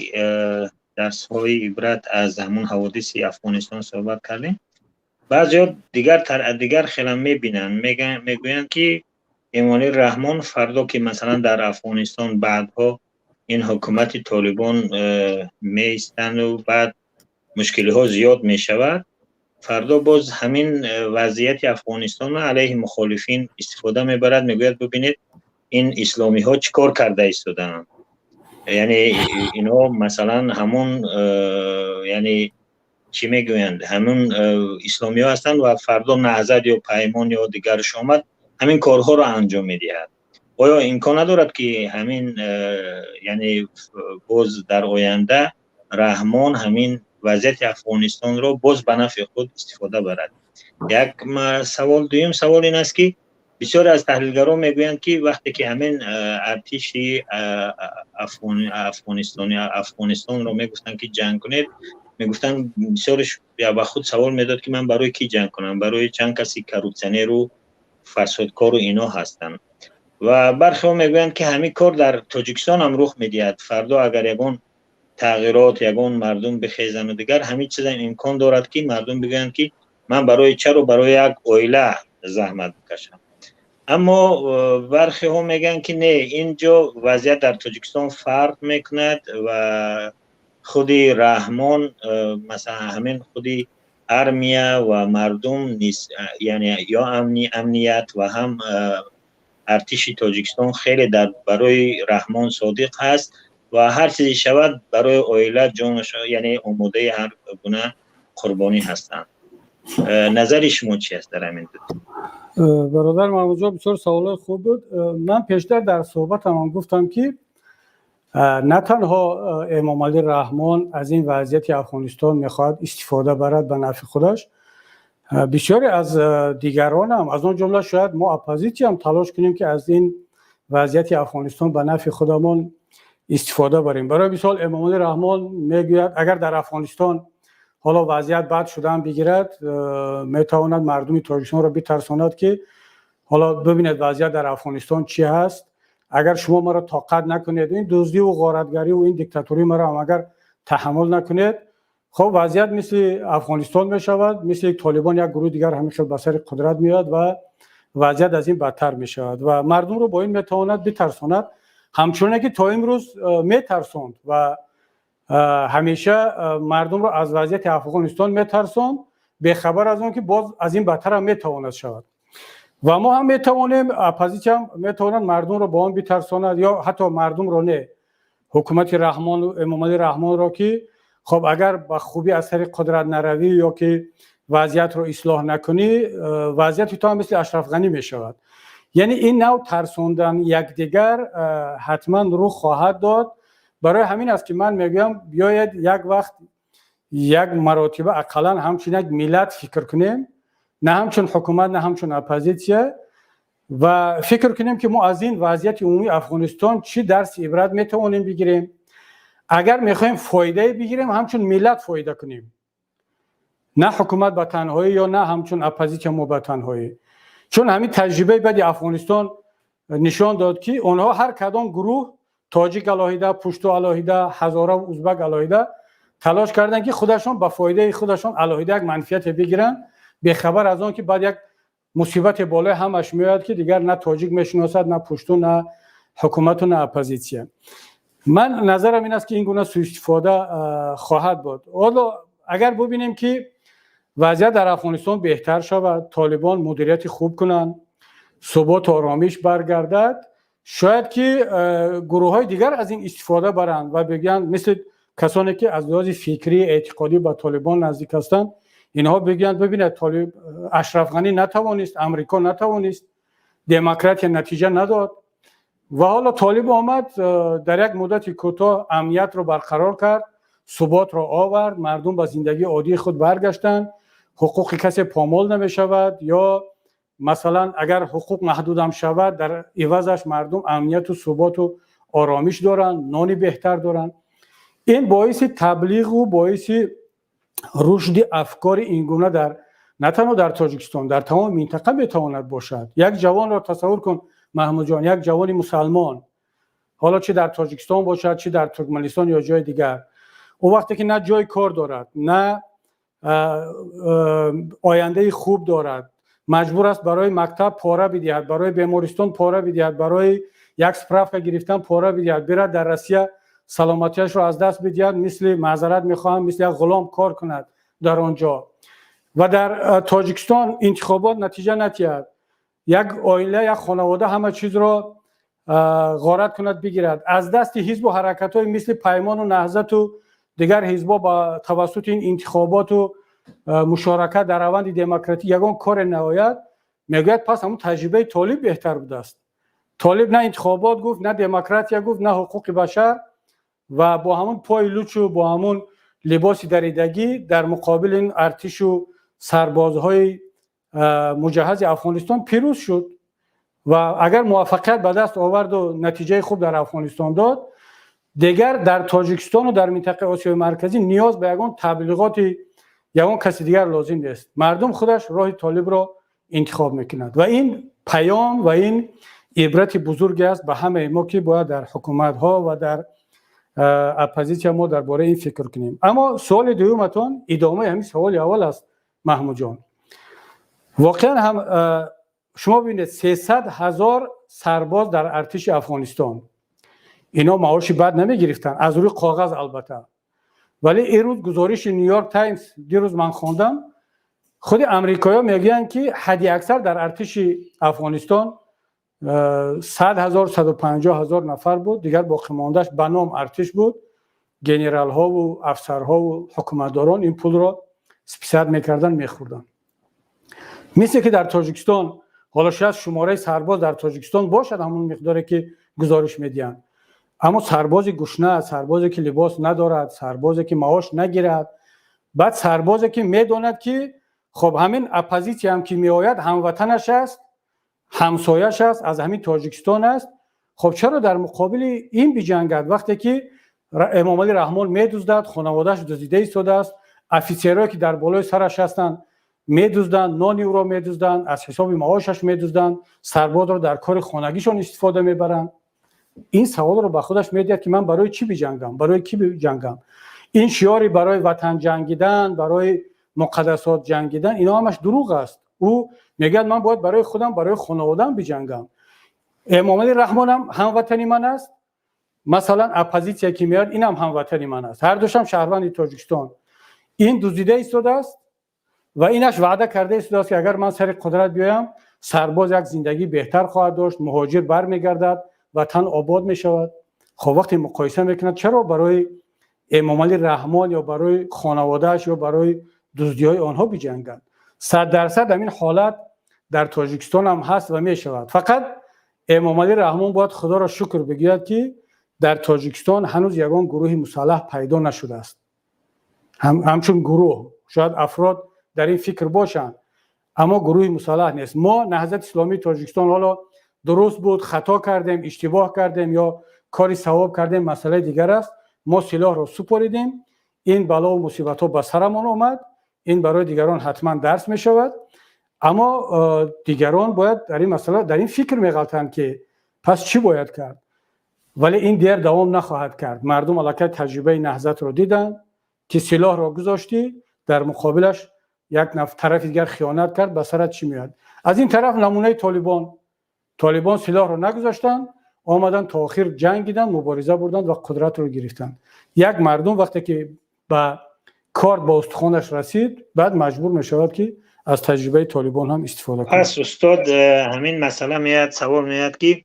Speaker 5: درس‌های عبرت از همون حوادث افغانستان صحبت کردیم. بعضیا دیگر خیلی میبینن، میگوین که امام علی رحمان فردا که مثلا در افغانستان بعدها این حکومت طالبان میستن و بعد مشکلی ها زیاد می شود، فردا باز همین وضعیت افغانستان علیه مخالفین استفاده میبرد، میگوید ببینید این اسلامی ها چیکار کرده ایستادن. یعنی اینا مثلا همون یعنی چی میگویند، همون اسلامی ها هستند و فردا نهضت یا پیمان یا دیگرش آمد همین کارها را انجام میدهد. آیا امکان ندارد که همین یعنی باز در آینده رحمان همین وضعیت افغانستان را باز به نفع خود استفاده برد؟ یک سوال. دوم سوال این است که بسیار از تحلیلگران میگویند که وقتی که همین ارتش افغانستان را میگفتند که جنگ کنید، میگفتن بسیارش با خود سوال میداد که من برای کی جنگ کنم، برای چند کسی کروپسیونر و فسادکار و اینا هستن. و برخی ها میگویند که همین کار در تاجیکستان هم رخ میدهد. فردا اگر یگان تغییرات، یگان مردم بخیزن و دیگر همین چیز امکان دارد که مردم بگویند که من برای چرا برای یک عائله زحمت بکشم. اما برخی ها میگن که نه، اینجا وضعیت در تاجیکستان فرق میکند و خودی رحمان مثلا همین خودی ارمیه و مردم نیست، یعنی یا امنیت و هم ارتش تاجیکستان خیلی در برای رحمان صادق هست و هر چیزی شود برای عائله جانش، یعنی آماده هر گونه قربانی هستند. نظر شما چی است در همین دو؟
Speaker 1: برادر محمود جان بسیار سوال خوب بود. من پیشتر در صحبتم هم گفتم که نه تنها امام علی رحمان از این وضعیت افغانستان میخواد استفاده برد به نفع خودش، بسیاری از دیگران هم از اون جمله شاید ما اپوزیسی هم تلاش کنیم که از این وضعیت افغانستان به نفع خودمون استفاده بریم. برای مثال امام علی رحمان میگوید اگر در افغانستان حالا وضعیت بد شدن بگیرد، میتواند مردم تاجیکستان را بترساند که حالا ببینید وضعیت در افغانستان چی هست، اگر شما ما را طاقت نکنید، این دزدی و غارتگری و این دیکتاتوری ما را هم اگر تحمل نکنید، خب وضعیت مثل افغانستان می شود، مثل طالبان یک گروه دیگر همیشه به سر قدرت میاد و وضعیت از این بدتر می شود و مردم رو با این میتواند بترساند، همچنانه که تا امروز میترساند و همیشه مردم رو از وضعیت افغانستان میترساند، به خبر از اون که باز از این بدتر هم میتواند شود. و ما هم میتوانیم اپوزیسیون هم میتوانند مردم رو با آن بترساند یا حتی مردم رو نه، حکومت رحمان و امام علی رحمان را که خب اگر با خوبی از طریق قدرت نروی یا که وضعیت رو اصلاح نکنی، وضعیت تو هم مثل اشرف غنی می شود. یعنی این نوع ترساندن یکدیگر حتما رو خواهد داد. برای همین است که من میگم بیاید یک وقت یک مراتبه اقلا همچون یک ملت فکر کنیم، نه همچون حکومت نه همچون اپوزیسیون، و فکر کنیم که ما از این وضعیت عمومی افغانستان چی درس عبرت میتوانیم بگیریم. اگر میخوایم فایده بگیریم همچون ملت فایده کنیم، نه حکومت به تنهایی یا نه همچون اپوزیسیون ما به تنهایی. چون همین تجربه بعد افغانستان نشان داد که اونها هر کدام گروه، تاجیک علاهیده، پشتو علاهیده، هزاره و ازبک علاهیده، تلاش کردن که خودشون به فایده خودشون علاهیده یک منفیت بگیرن، به خبر از آن که بعد یک مصیبت بالای همش میاد که دیگر نه تاجیک میشناسد، نه پشتو، نه حکومت و نه اپوزیسیون. من نظرم این است که این گونه سوء استفاده خواهد بود. حالا اگر ببینیم که وضعیت در افغانستان بهتر شود، طالبان مدیریت خوب کنند، ثبات و آرامش برگردد، شاید که گروه های دیگر از این استفاده برند و بگن، مثل کسانی که از لحاظ فکری اعتقادی با طالبان نزدیک هستند، اینها بگن ببینید طالب اشرف غنی نتوانست، امریکا نتوانست، دموکرات نتیجه نداد و حالا طالب آمد در یک مدت کوتاه امنیت رو برقرار کرد، ثبات رو آورد، مردم به زندگی عادی خود برگشتن، حقوق کسی پامال نمی شود، یا مثلا اگر حقوق محدود هم شود در عوضش مردم امنیت و ثبات و آرامش دارن، نانی بهتر دارن. این باعث تبلیغ و باعث رشد افکار این گونه در نه تنها در تاجیکستان، در تمام منطقه میتواند باشد. یک جوان را تصور کن محمود جان، یک جوان مسلمان، حالا چه در تاجیکستان باشد چه در ترکمنستان یا جای دیگر، او وقتی که نه جای کار دارد، نه آینده خوب دارد، مجبور است برای مکتب پاره بدهد، برای بیمارستان پاره بدهد، برای یک سپرافکا گرفتن پاره بدهد، برد در روسیه سلامتیش رو از دست بدهد، مثل معذرت میخواهم مثل یک غلام کار کند در آنجا، و در تاجیکستان انتخابات نتیجه نتیاد، یک عائله یک خانواده همه چیز را غارت کند بگیرد، از دست حزب و حرکت های مثل پیمان و نهضت و دیگر حزب‌ها با توسط این انتخابات و مشارکت در روند دموکراتی یگان کار نهایت، میگوید پس همون تجربه طالب بهتر بوده است. طالب نه انتخابات گفت، نه دموکراسی گفت، نه حقوق بشر، و با همون پای لوچ و با همون لباس دریدگی در مقابل این ارتش و سربازهای مجهز افغانستان پیروز شد و اگر موفقیت به دست آورد و نتیجه خوب در افغانستان داد، دیگر در تاجیکستان و در منطقه آسیای مرکزی نیاز به یگان تبلیغات یگان کسی دیگر لازم نیست. مردم خودش راه طالب را انتخاب میکند و این پیام و این عبرت بزرگی است به همه ما که باید در حکومت ها و در اپوزیسیون ما درباره این فکر کنیم. اما سوال دومتون ادامه همین سوال اول است محمود جان. واقعا هم شما ببینید 300,000 سرباز در ارتش افغانستان، اینا معاش بد نمی گرفتن از روی کاغذ البته، ولی این روز گزارش نیویورک تایمز دیروز من خواندم، خود امریکایی‌ها میگن که حد اکثر در ارتش افغانستان 100,000 150,000 نفر بود، دیگر باقی ماندهش به نام ارتش بود. گنرال ها و افسرها و حکومتداران این پول را سپیسد میکردن میخوردن. مثل که در تاجیکستان حالا شاید شماره سرباز در تاجیکستان باشد همون مقداری که گزارش میدین، اما سرباز گشنه، سربازی که لباس ندارد، سربازی که معاش نگیرد، بعد سربازی که میداند که خب همین اپوزیسیون هم که میآید هموطنش است، همسایش است، از همین تاجیکستان است، خب چرا در مقابل این بجنگد وقتی که امام علی رحمان میدزدد، خانواده‌اش دزدیده ایستاده است، افیسرهایی که در بالای سرش هستند میدزدند، نان او را میدزدند، از حساب معاشش میدزدند، سرباز را در کار خانگیشون استفاده میبرند. این سوال رو به خودش میدهد که من برای چی بجنگم، برای کی بجنگم؟ این شعاری برای وطن جنگیدن، برای مقدسات جنگیدن، اینا همش دروغ است. او میگه من باید برای خودم، برای خانواده‌ام بجنگم. امام علی رحمان هم هموطنی من است، مثلا اپوزیسیون که میاد اینم هموطنی من است، هر دوشم شهروند تاجیکستان. این دزدیده ایستاده است و اینش وعده کرده است که اگر من سر قدرت بیایم سرباز یک زندگی بهتر خواهد داشت، مهاجر برمیگردد، وطن آباد می شود. خب وقتی مقایسه میکند چرا برای امام علی رحمان یا برای خانواده‌اش یا برای دزدی‌های آنها بجنگند؟ 100% همین حالت در تاجیکستان هم هست و می شود. فقط امام علی رحمان باید خدا را شکر بگوید که در تاجیکستان هنوز یگان گروه مسلح پیدا نشده است. همچون گروه شاید افراد در این فکر باشند اما گروه مسلح نیست. ما نهضت اسلامی تاجیکستان حالا درست بود، خطا کردیم، اشتباه کردیم یا کاری ثواب کردیم مسئله دیگر است. ما سلاح را سپاریدیم، این بلا و مصیبت ها به سرمان آمد، این برای دیگران حتما درس می شود، اما دیگران باید در این مسئله در این فکر می غلطند که پس چی باید کرد، ولی این دیگر دوام نخواهد کرد. مردم الکی تجربه نهضت رو دیدن که سلاح را گذاشتی، در مقابلش یک طرف دیگر خیانت کرد، به سرت چی میاد؟ از این طرف نمونه طالبان سلاح رو نگذاشتن، آمدن تا آخر جنگیدن، مبارزه بردن و قدرت رو گرفتن. یک مردم وقتی که به کار با استخوانش رسید بعد مجبور میشود که از تجربه طالبان هم استفاده کنه.
Speaker 5: پس استاد همین مسئله میاد، سوال میاد که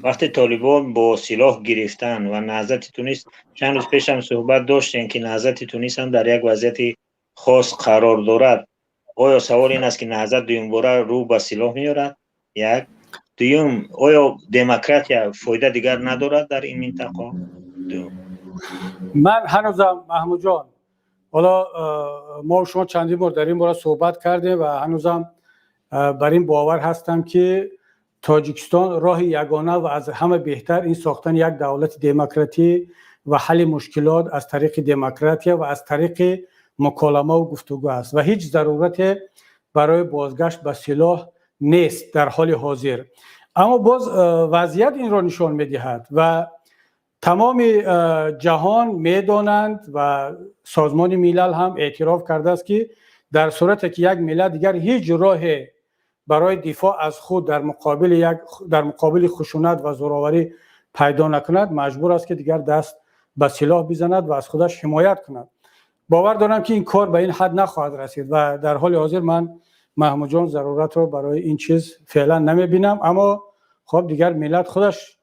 Speaker 5: وقتی طالبان با سلاح گرفتن و نهضت تونس، چند روز پیش هم صحبت داشتیم که نهضت تونس هم در یک وضعیت خاص قرار دارد، آیا سوال این است که نهضت دوم باره رو به سلاح میارد؟ یک دوم، آیا دموکراتیا فایده دیگر ندارد در این منطقه؟
Speaker 1: من هنوزم محمود جان، حالا ما و شما چندین بار در این باره صحبت کردیم و هنوزم بر این باور هستم که تاجیکستان راه یگانه و از همه بهتر این ساختن یک دولت دموکراتی و حل مشکلات از طریق دموکراتیا و از طریق مکالمه و گفتگو است و هیچ ضرورت برای بازگشت به سلاح نیست در حال حاضر. اما باز وضعیت این را نشان می‌دهد و تمام جهان می‌دانند و سازمان ملل هم اعتراف کرده است که در صورتی که یک ملت دیگر هیچ راه برای دفاع از خود در مقابل خشونت و زورآوری پیدا نکند، مجبور است که دیگر دست به سلاح بزند و از خودش حمایت کند. باور دارم که این کار به این حد نخواهد رسید و در حال حاضر من محمود جان ضرورت رو برای این چیز فعلا نمیبینم، اما خب دیگر ملت خودش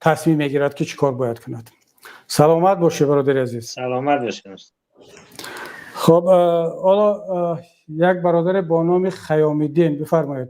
Speaker 1: تصمیم میگیرد که چی کار باید کند. سلامت باشه برادر عزیز.
Speaker 5: سلامت باشه.
Speaker 1: خب حالا یک برادر با نام خیام الدین بفرمایید.